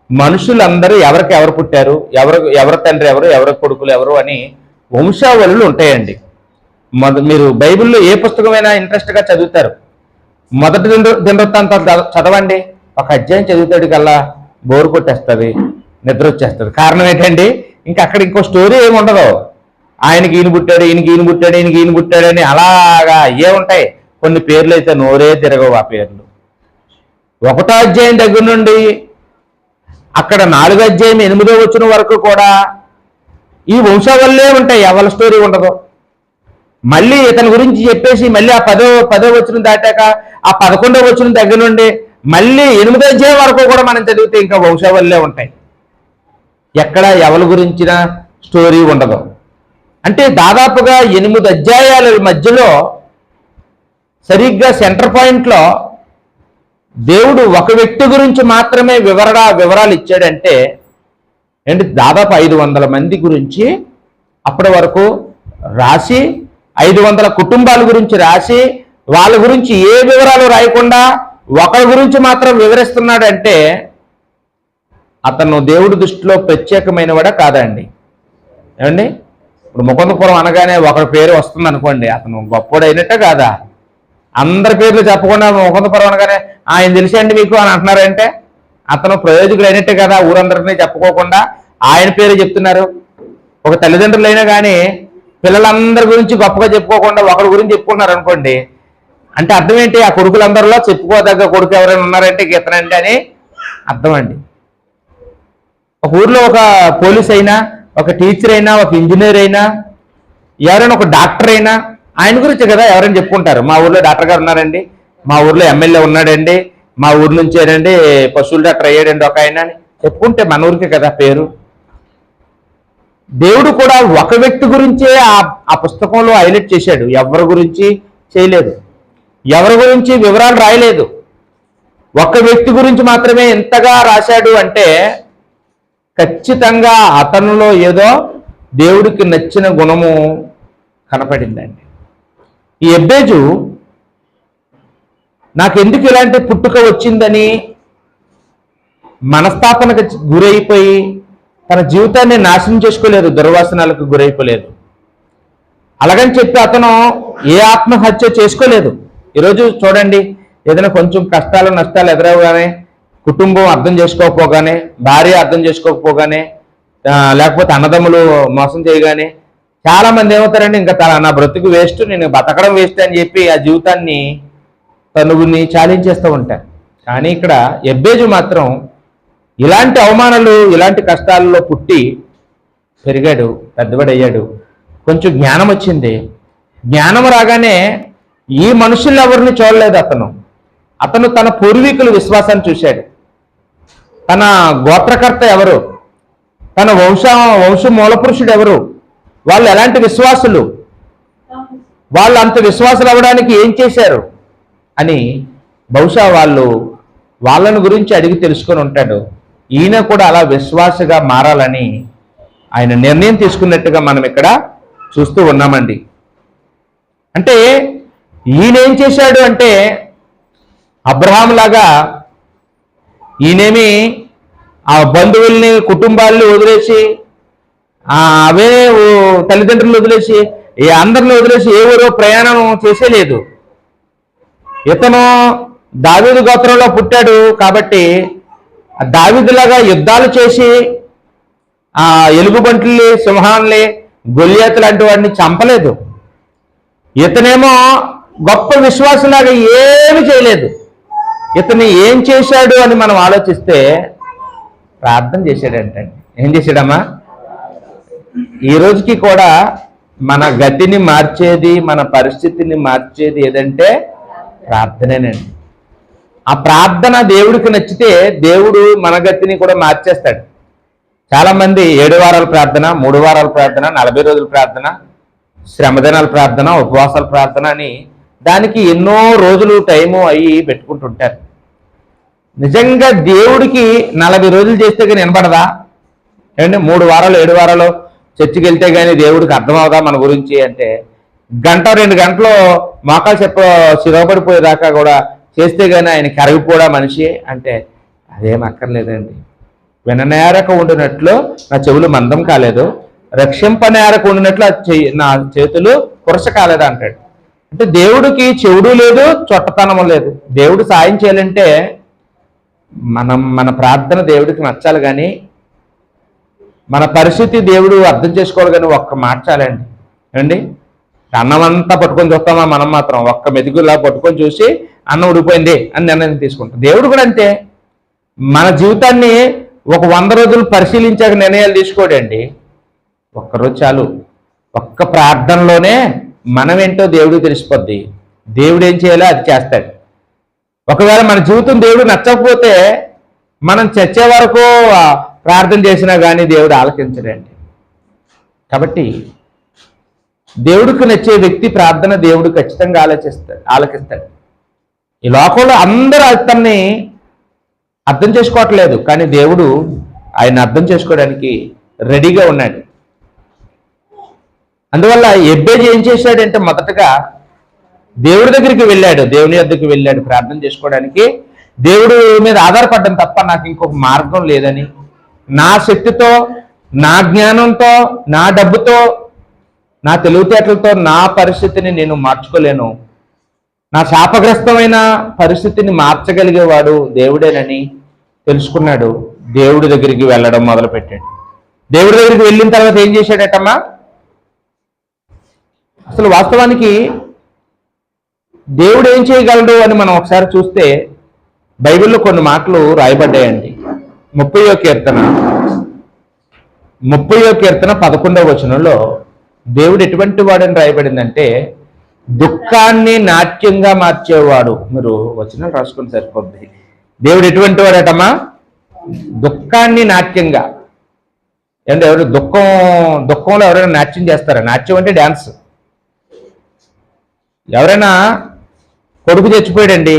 మనుషులందరూ ఎవరు పుట్టారు, ఎవరి తండ్రి ఎవరు, ఎవరి కొడుకులు ఎవరు అని వంశావళులు ఉంటాయండి. మీరు బైబిల్లో ఏ పుస్తకమైనా ఇంట్రెస్ట్గా చదువుతారు. మొదటి దినవృత్తాంతాలు చదవండి, ఒక అధ్యాయం చదువుతాడు కల్లా బోరు కొట్టేస్తుంది, నిద్ర వచ్చేస్తుంది. కారణం ఏంటండి, ఇంకా అక్కడ ఇంకో స్టోరీ ఏమి ఉండదు. ఆయనకి ఈయన పుట్టాడు, ఈయనకి ఈయన పుట్టాడు, ఈయనకి ఈయన పుట్టాడు అని అలాగా ఏ ఉంటాయి. కొన్ని పేర్లు అయితే నోరే తిరగవు. ఆ పేర్లు 1వ అధ్యాయం దగ్గర నుండి అక్కడ 4వ అధ్యాయం 8వ వచనం వరకు కూడా ఈ వంశావళులే ఉంటాయి, ఎవరి స్టోరీ ఉండదు. మళ్ళీ ఇతని గురించి చెప్పేసి మళ్ళీ ఆ 10వ వచనం దాటాక ఆ 11వ వచనం దగ్గర నుండి మళ్ళీ 8వ అధ్యాయం వరకు కూడా మనం చదివితే ఇంకా వంశావళులే ఉంటాయి. ఎక్కడ ఎవరి గురించిన స్టోరీ ఉండదు. అంటే దాదాపుగా 8 అధ్యాయాల మధ్యలో సరిగ్గా సెంటర్ పాయింట్లో దేవుడు ఒక వ్యక్తి గురించి మాత్రమే వివరాలు ఇచ్చాడంటే ఏంటి, దాదాపు 500 మంది గురించి అప్పటి వరకు రాసి, 500 కుటుంబాల గురించి రాసి, వాళ్ళ గురించి ఏ వివరాలు రాయకుండా ఒకరి గురించి మాత్రం వివరిస్తున్నాడంటే అతను దేవుడి దృష్టిలో ప్రత్యేకమైనవాడా కాదండి. ఏమండి, ఇప్పుడు ముకుందపురం అనగానే ఒకరి పేరు వస్తుంది అనుకోండి, అతను గొప్పోడైనట్టే కాదా? అందరి పేర్లు చెప్పకుండా ముకుందపురం అనగానే ఆయన తెలిసేయండి మీకు అని అంటున్నారంటే అతను ప్రయోజకుడు అయినట్టే కదా. ఊరందరినీ చెప్పుకోకుండా ఆయన పేరు చెప్తున్నారు. ఒక తల్లిదండ్రులైనా కానీ పిల్లలందరి గురించి గొప్పగా చెప్పుకోకుండా ఒకరి గురించి చెప్పుకుంటున్నారు అనుకోండి, అంటే అర్థం ఏంటి, ఆ కొడుకులందరిలో చెప్పుకోదగ్గ కొడుకు ఎవరైనా ఉన్నారంటే ఇతనంటే అని అర్థం అండి. ఒక ఊర్లో ఒక పోలీస్ అయినా, ఒక టీచర్ అయినా, ఒక ఇంజనీర్ అయినా, ఎవరైనా ఒక డాక్టర్ అయినా ఆయన గురించి కదా ఎవరైనా చెప్పుకుంటారు. మా ఊర్లో డాక్టర్ గారు ఉన్నారండి, మా ఊర్లో ఎమ్మెల్యే ఉన్నాడండి, మా ఊరు నుంచేనండి పశువుల డాక్టర్ అయ్యాడండి ఒక ఆయన అని చెప్పుకుంటే మన ఊరికే కదా పేరు. దేవుడు కూడా ఒక వ్యక్తి గురించే ఆ పుస్తకంలో హైలైట్ చేశాడు, ఎవరి గురించి చేయలేదు, ఎవరి గురించి వివరాలు రాయలేదు. ఒక వ్యక్తి గురించి మాత్రమే ఎంతగా రాశాడు అంటే ఖచ్చితంగా అతనిలో ఏదో దేవుడికి నచ్చిన గుణము కనపడిందండి. ఈ ఎబ్బేజు నాకెందుకు ఇలాంటి పుట్టుక వచ్చిందని మనస్తాపనకు గురైపోయి తన జీవితాన్ని నాశనం చేసుకోలేదు, దుర్వాసనాలకు గురైపోలేదు. అలాగని చెప్పి అతను ఏ ఆత్మహత్య చేసుకోలేదు. ఈరోజు చూడండి, ఏదైనా కొంచెం కష్టాలు నష్టాలు ఎదురవగానే, కుటుంబం అర్థం చేసుకోకపోగానే, భార్య అర్థం చేసుకోకపోగానే, లేకపోతే అన్నదమ్ములు మోసం చేయగానే చాలామంది ఏమవుతారండి, ఇంకా నా బ్రతుకు వేస్ట్, నేను బతకడం వేస్ట్ అని చెప్పి ఆ జీవితాన్ని తనుగుని చాలించేస్తూ ఉంటారు. కానీ ఇక్కడ ఎబ్బేజు మాత్రం ఇలాంటి అవమానాలు, ఇలాంటి కష్టాల్లో పుట్టి పెరిగాడు, పెద్దవాడయ్యాడు, కొంచెం జ్ఞానం వచ్చింది. జ్ఞానం రాగానే ఈ మనుషులు ఎవరిని చూడలేదు. అతను తన పూర్వీకుల విశ్వాసాన్ని చూశాడు. తన గోత్రకర్త ఎవరు, తన వంశ మూలపురుషుడు ఎవరు, వాళ్ళు ఎలాంటి విశ్వాసులు, వాళ్ళు అంత విశ్వాసులు అవ్వడానికి ఏం చేశారు అని బహుశా వాళ్ళని గురించి అడిగి తెలుసుకొని ఉంటాడు. ఈయన కూడా అలా విశ్వాసగా మారాలని ఆయన నిర్ణయం తీసుకున్నట్టుగా మనం ఇక్కడ చూస్తూ ఉన్నామండి. అంటే ఈయన ఏం చేశాడు అంటే అబ్రహాం లాగా ఈయనేమి ఆ బంధువుల్ని కుటుంబాలని వదిలేసి అవే తల్లిదండ్రులు వదిలేసి అందరిని వదిలేసి ఏ ఊరో ప్రయాణం చేసేలేదు. ఇతను దావీదు గోత్రంలో పుట్టాడు కాబట్టి దావీదులాగా యుద్ధాలు చేసి ఆ ఎలుగుబంట్లని, సింహాలని, గొల్లియాతు లాంటి వాడిని చంపలేదు. ఇతనేమో గొప్ప విశ్వాసలాగా ఏమి చేయలేదు. ఇతను ఏం చేశాడు అని మనం ఆలోచిస్తే ప్రార్థన చేశాడంటే. ఏం చేశాడమ్మా? ఈ రోజుకి కూడా మన గతిని మార్చేది, మన పరిస్థితిని మార్చేది ఏదంటే ప్రార్థనేనండి. ఆ ప్రార్థన దేవుడికి నచ్చితే దేవుడు మన గతిని కూడా మార్చేస్తాడు. చాలామంది 7 వారాల ప్రార్థన, 3 వారాల ప్రార్థన, 40 రోజుల ప్రార్థన, శ్రమదినాల ప్రార్థన, ఉపవాసాల ప్రార్థన అని దానికి ఎన్నో రోజులు టైము అయ్యి పెట్టుకుంటుంటారు. నిజంగా దేవుడికి 40 రోజులు చేస్తే కానీ వినపడదా? ఏమంటే 3 వారాలు 7 వారాలు చర్చికి వెళ్తే కానీ దేవుడికి అర్థమవుదా మన గురించి అంటే, గంట 2 గంటలు మోకాలు సిరవబడిపోయేదాకా కూడా చేస్తే కానీ ఆయన కరిగిపోడా మనిషి అంటే అదేం అక్కర్లేదండి. విననేరక ఉండినట్లు నా చెవులు మందం కాలేదు, రక్షింపనేరక ఉండినట్లు నా చేతులు కురస కాలేదు అంటాడు. అంటే దేవుడికి చెవుడు లేదు, చొట్టతనము లేదు. దేవుడు సాయం చేయాలంటే మన ప్రార్థన దేవుడికి నచ్చాలి, కానీ మన పరిస్థితి దేవుడు అర్థం చేసుకోవాలి. కానీ ఒక్క మాట చాలండి అండి. అన్నం అంతా పట్టుకొని చూస్తామా మనం మాత్రం ఒక్క మెతుకులా పట్టుకొని చూసి అన్నం ఉడిపోయింది అని నిర్ణయం తీసుకుంటాం. దేవుడు కూడా అంతే. మన జీవితాన్ని ఒక 100 రోజులు పరిశీలించాక నిర్ణయాలు తీసుకోడండి. ఒక్కరోజు చాలు. ఒక్క ప్రార్థనలోనే మనమేంటో దేవుడికి తెలిసిపోద్ది. దేవుడు ఏం చేయాలో అది చేస్తాడు. ఒకవేళ మన జీవితం దేవుడు నచ్చకపోతే మనం చచ్చే వరకు ప్రార్థన చేసినా కానీ దేవుడు ఆలకించడండి. కాబట్టి దేవుడికి నచ్చే వ్యక్తి ప్రార్థన దేవుడు ఖచ్చితంగా ఆలకిస్తాడు. ఈ లోకంలో అందరూ అతన్ని అర్థం చేసుకోవట్లేదు, కానీ దేవుడు ఆయన అర్థం చేసుకోవడానికి రెడీగా ఉన్నాడు. అందువల్ల ఎబ్బేజు ఏం చేశాడంటే మొదటగా దేవుడి దగ్గరికి వెళ్ళాడు, దేవుని యొద్దకు వెళ్ళాడు ప్రార్థన చేసుకోవడానికి. దేవుడు మీద ఆధారపడ్డం తప్ప నాకు ఇంకొక మార్గం లేదని, నా శక్తితో, నా జ్ఞానంతో, నా డబ్బుతో, నా తెలివితేటలతో నా పరిస్థితిని నేను మార్చుకోలేను, నా శాపగ్రస్తమైన పరిస్థితిని మార్చగలిగేవాడు దేవుడేనని తెలుసుకున్నాడు. దేవుడి దగ్గరికి వెళ్ళడం మొదలుపెట్టాడు. దేవుడి దగ్గరికి వెళ్ళిన తర్వాత ఏం చేశాడటమ్మా? అసలు వాస్తవానికి దేవుడు ఏం చేయగలడు అని మనం ఒకసారి చూస్తే బైబిల్లో కొన్ని మాటలు రాయబడ్డాయండి. 30వ కీర్తన 11వ వచనంలో దేవుడు ఎటువంటి వాడని రాయబడిందంటే దుఃఖాన్ని నాట్యంగా మార్చేవాడు. మీరు వచనం రాసుకుని సరిపోద్ది. దేవుడు ఎటువంటి వాడటమ్మా? దుఃఖాన్ని నాట్యంగా. అంటే ఎవరు దుఃఖంలో ఎవరైనా నాట్యం చేస్తారా? నాట్యం అంటే డ్యాన్స్. ఎవరైనా కొడుకు చచ్చిపోయాడండి,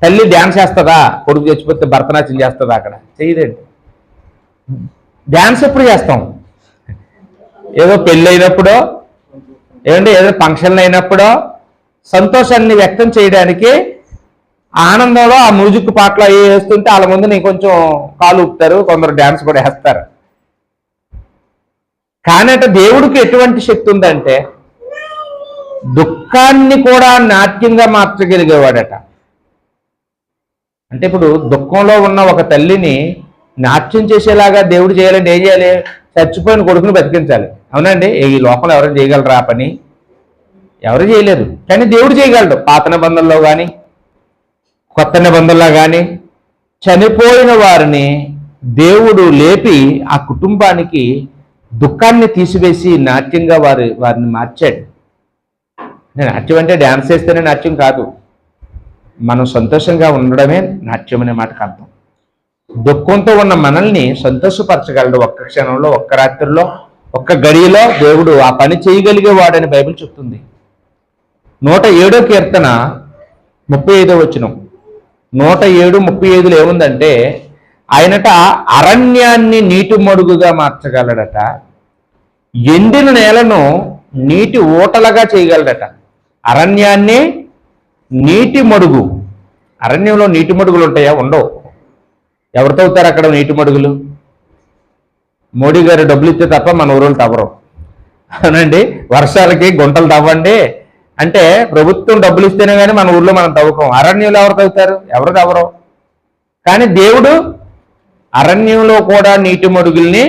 తల్లి డ్యాన్స్ చేస్తుందా? కొడుకు చచ్చిపోతే భరతనాట్యం చేస్తుందా? అక్కడ చేయదండి. డ్యాన్స్ ఎప్పుడు చేస్తాం? ఏదో పెళ్ళి అయినప్పుడో, ఏమంటే ఏదో ఫంక్షన్లు అయినప్పుడో సంతోషాన్ని వ్యక్తం చేయడానికి ఆనందంలో ఆ మ్యూజిక్ పాటలు అవి వేస్తుంటే వాళ్ళ ముందు నేను కొంచెం కాలు ఊపుతారు, కొందరు డ్యాన్స్ కూడా వేస్తారు. కానీ అంటే దేవుడికి ఎటువంటి శక్తి ఉందంటే దుఃఖాన్ని కూడా నాట్యంగా మార్చగలిగేవాడట. అంటే ఇప్పుడు దుఃఖంలో ఉన్న ఒక తల్లిని నాట్యం చేసేలాగా దేవుడు చేయాలంటే ఏం చేయాలి? చచ్చిపోయిన కొడుకుని బతికించాలి. అవునండి? ఈ లోకంలో ఎవరైనా చేయగలరా ఆ పని? ఎవరు చేయలేరు, కానీ దేవుడు చేయగలడు. పాత నిబంధనలో కానీ కొత్త నిబంధనలో కానీ చనిపోయిన వారిని దేవుడు లేపి ఆ కుటుంబానికి దుఃఖాన్ని తీసివేసి నాట్యంగా వారిని మార్చాడు. నాట్యం అంటే డ్యాన్స్ చేస్తేనే నాట్యం కాదు, మనం సంతోషంగా ఉండడమే నాట్యం అనే మాటకు అర్థం. దుఃఖంతో ఉన్న మనల్ని సంతోషపరచగలడు. ఒక్క క్షణంలో, ఒక్క రాత్రిలో, ఒక్క గడియలో దేవుడు ఆ పని చేయగలిగేవాడని బైబిల్ చెప్తుంది. 107వ కీర్తన 35వ వచనం. 107:35 ఏముందంటే ఆయనట అరణ్యాన్ని నీటి మడుగుగా మార్చగలడట, ఎండిన నేలను నీటి ఊటలుగా చేయగలడట. అరణ్యాన్ని నీటి మడుగు, అరణ్యంలో నీటి మడుగులు ఉంటాయా? ఉండవు. ఎవరు తవ్వుతారు అక్కడ నీటి మడుగులు? మోడీ గారు డబ్బులు ఇస్తే తప్ప మన ఊరోళ్ళు తవ్వరు. అవునండి, వర్షాలకి గుంటలు తవ్వండి అంటే ప్రభుత్వం డబ్బులు ఇస్తేనే కానీ మన ఊర్లో మనం తవ్వుకోం. అరణ్యంలో ఎవరు తవ్వుతారు? ఎవరు తవ్వరు. కానీ దేవుడు అరణ్యంలో కూడా నీటి మడుగుల్ని,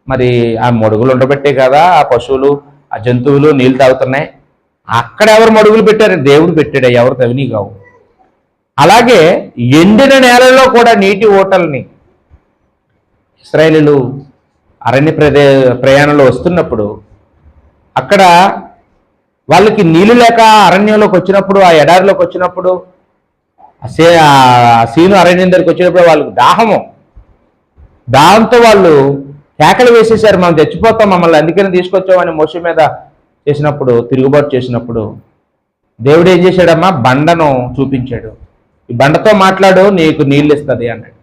మరి ఆ మడుగులు ఉండబట్టే కదా ఆ పశువులు ఆ జంతువులు నీళ్ళు తాగుతున్నాయి. అక్కడ ఎవరు మడుగులు పెట్టారు? దేవుడు పెట్టాడు. ఎవరు తవ్విని కావు. అలాగే ఎండిన నేలలో కూడా నీటి ఓటల్ని ఇశ్రాయేలీయులు అరణ్య ప్రయాణంలో వస్తున్నప్పుడు అక్కడ వాళ్ళకి నీళ్ళు లేక అరణ్యంలోకి వచ్చినప్పుడు, ఆ ఎడారిలోకి వచ్చినప్పుడు, సీను అరణ్యం దగ్గరికి వచ్చినప్పుడు వాళ్ళకి దాహంతో వాళ్ళు కేకలు వేసేసారు, మనం చచ్చిపోతాం, మమ్మల్ని అందుకని తీసుకొచ్చామని మోషే మీద చేసినప్పుడు, తిరుగుబాటు చేసినప్పుడు దేవుడు ఏం చేశాడమ్మా? బండను చూపించాడు. ఈ బండతో మాట్లాడు, నీకు నీళ్ళు ఇస్తుంది అన్నాడు.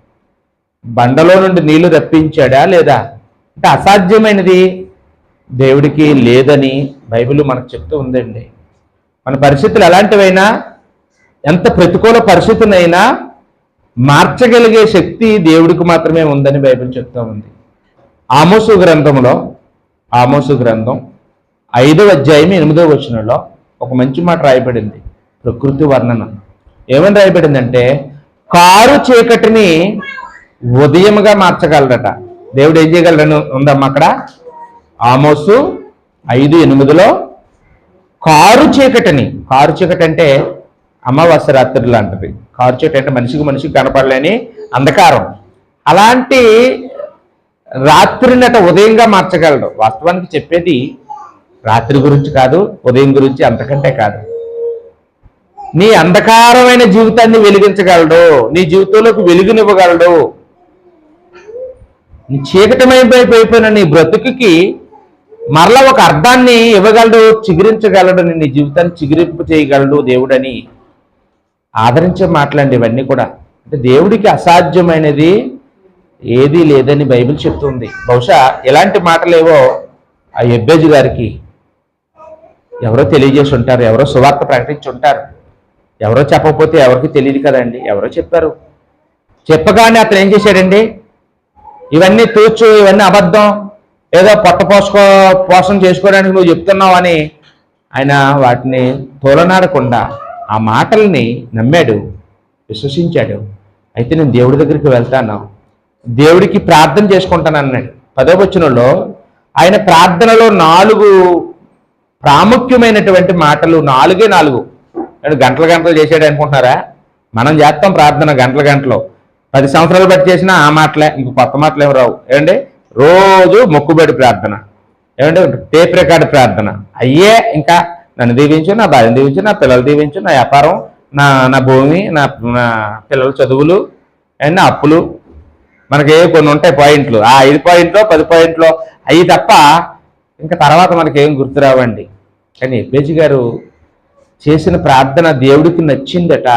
బండలో నుండి నీళ్లు రప్పించాడా లేదా? అంటే అసాధ్యమైనది దేవుడికి లేదని బైబిల్ మనకు చెప్తూ ఉందండి. మన పరిస్థితులు ఎలాంటివైనా, ఎంత ప్రతికూల పరిస్థితులైనా మార్చగలిగే శక్తి దేవుడికి మాత్రమే ఉందని బైబిల్ చెప్తూ ఉంది. ఆమోసు గ్రంథం 5వ అధ్యాయం 8వ వచనంలో ఒక మంచి మాట రాయబడింది. ప్రకృతి వర్ణన ఏమని రాయబడిందంటే, కారు చీకటిని ఉదయముగా మార్చగలడట. దేవుడు ఏం చేయగలడని ఉందమ్మా అక్కడ. ఆమోసు 5:8లో కారు చీకటి అంటే అమావాస్య రాత్రి లాంటిది. కారు చీకటి అంటే మనిషికి కనపడలేని అంధకారం. అలాంటి రాత్రినట ఉదయంగా మార్చగలడు. వాస్తవానికి చెప్పేది రాత్రి గురించి కాదు, ఉదయం గురించి, అంతకంటే కాదు. నీ అంధకారమైన జీవితాన్ని వెలిగించగలడు, నీ జీవితంలోకి వెలుగునివ్వగలడు. నీ చీకటమైపోయిన నీ బ్రతుకుకి మరలా ఒక అర్థాన్ని ఇవ్వగలడు, చిగురించగలడు, నీ జీవితాన్ని చిగురింపు చేయగలడు దేవుడని ఆదరించే మాటలండి ఇవన్నీ కూడా. అంటే దేవుడికి అసాధ్యమైనది ఏదీ లేదని బైబిల్ చెప్తుంది. బహుశా ఇలాంటి మాటలేవో ఆ ఎబ్బేజు గారికి ఎవరో తెలియజేసి ఉంటారు, ఎవరో సువార్త ప్రకటించి ఉంటారు. ఎవరో చెప్పకపోతే ఎవరికి తెలియదు కదండి, ఎవరో చెప్పారు. చెప్పగానే అతను ఏం చేశాడండి? ఇవన్నీ తూచు, ఇవన్నీ అబద్ధం, ఏదో పోషణ చేసుకోవడానికి నువ్వు చెప్తున్నావు అని ఆయన వాటిని తోలనాడకుండా ఆ మాటల్ని నమ్మాడు, విశ్వసించాడు. అయితే నేను దేవుడి దగ్గరికి వెళ్తాను, దేవుడికి ప్రార్థన చేసుకుంటాను అన్నాడు. 10వ వచనంలో ఆయన ప్రార్థనలో 4 ప్రాముఖ్యమైనటువంటి మాటలు, 4 గంటలు చేసాడు అనుకుంటున్నారా? మనం చేస్తాం ప్రార్థన గంటలు 10 సంవత్సరాలు బట్టి చేసినా ఆ మాటలే, ఇంక కొత్త మాటలు ఏమి రావు. ఏమండి? రోజు మొక్కుబడి ప్రార్థన, ఏమంటే టేప్ రికార్డు ప్రార్థన. అయ్యే ఇంకా నన్ను దీవించు, నా భార్యను దీవించు, నా పిల్లలు దీవించు, నా వ్యాపారం, నా భూమి, నా పిల్లల చదువులు, అండ్ నా అప్పులు, మనకి కొన్ని ఉంటాయి పాయింట్లు. ఆ 5 పాయింట్లో 10 పాయింట్లో అవి తప్ప ఇంకా తర్వాత మనకేం గుర్తురావండి. కానీ ఎబ్బేజీ గారు చేసిన ప్రార్థన దేవుడికి నచ్చిందట.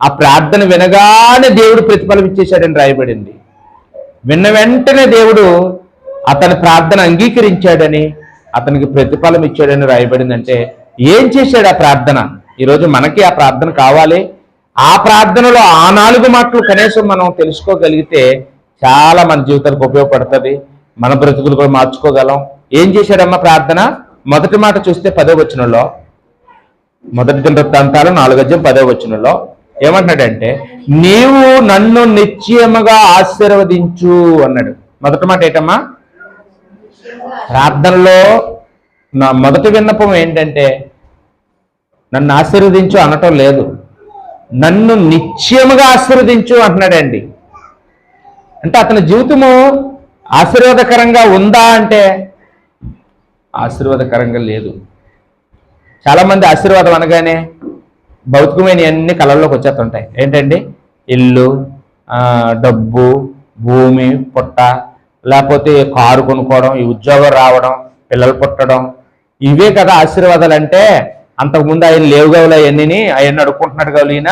ఆ ప్రార్థన వినగానే దేవుడు ప్రతిఫలం ఇచ్చేశాడని రాయబడింది. విన్న వెంటనే దేవుడు అతని ప్రార్థన అంగీకరించాడని, అతనికి ప్రతిఫలం ఇచ్చాడని రాయబడింది. అంటే ఏం చేశాడు ఆ ప్రార్థన? ఈరోజు మనకి ఆ ప్రార్థన కావాలి. ఆ ప్రార్థనలో ఆ 4 మాటలు కనీసం మనం తెలుసుకోగలిగితే చాలా మన జీవితానికి ఉపయోగపడుతుంది, మన బ్రతుకులు కూడా మార్చుకోగలం. ఏం చేశాడమ్మా ప్రార్థన? మొదటి మాట చూస్తే 10వ వచనంలో, మొదటి దినవృత్తాంతాలు 4వ అధ్యాయం 10వ వచనంలో ఏమంటున్నాడంటే, నీవు నన్ను నిశ్చయముగా ఆశీర్వదించు అన్నాడు. మొదటి మాట ఏంటమ్మా? ప్రార్థనలో నా మొదటి విన్నపం ఏంటంటే నన్ను ఆశీర్వదించు అనటం లేదు, నన్ను నిశ్చయముగా ఆశీర్వదించు అంటున్నాడండి. అంటే అతని జీవితము ఆశీర్వాదకరంగా ఉందా అంటే ఆశీర్వాదకరంగా లేదు. చాలామంది ఆశీర్వాదం అనగానే భౌతికమైన అన్ని కళల్లోకి వచ్చేస్తుంటాయి. ఏంటండి? ఇల్లు, డబ్బు, భూమి, పుట్ట, లేకపోతే కారు కొనుక్కోవడం, ఈ ఉద్యోగం రావడం, పిల్లలు పుట్టడం, ఇవే కదా ఆశీర్వాదాలు. అంటే అంతకుముందు ఆయన లేవుగవులు అవన్నీ అడుక్కుంటున్నాడు కావాలి, ఈయన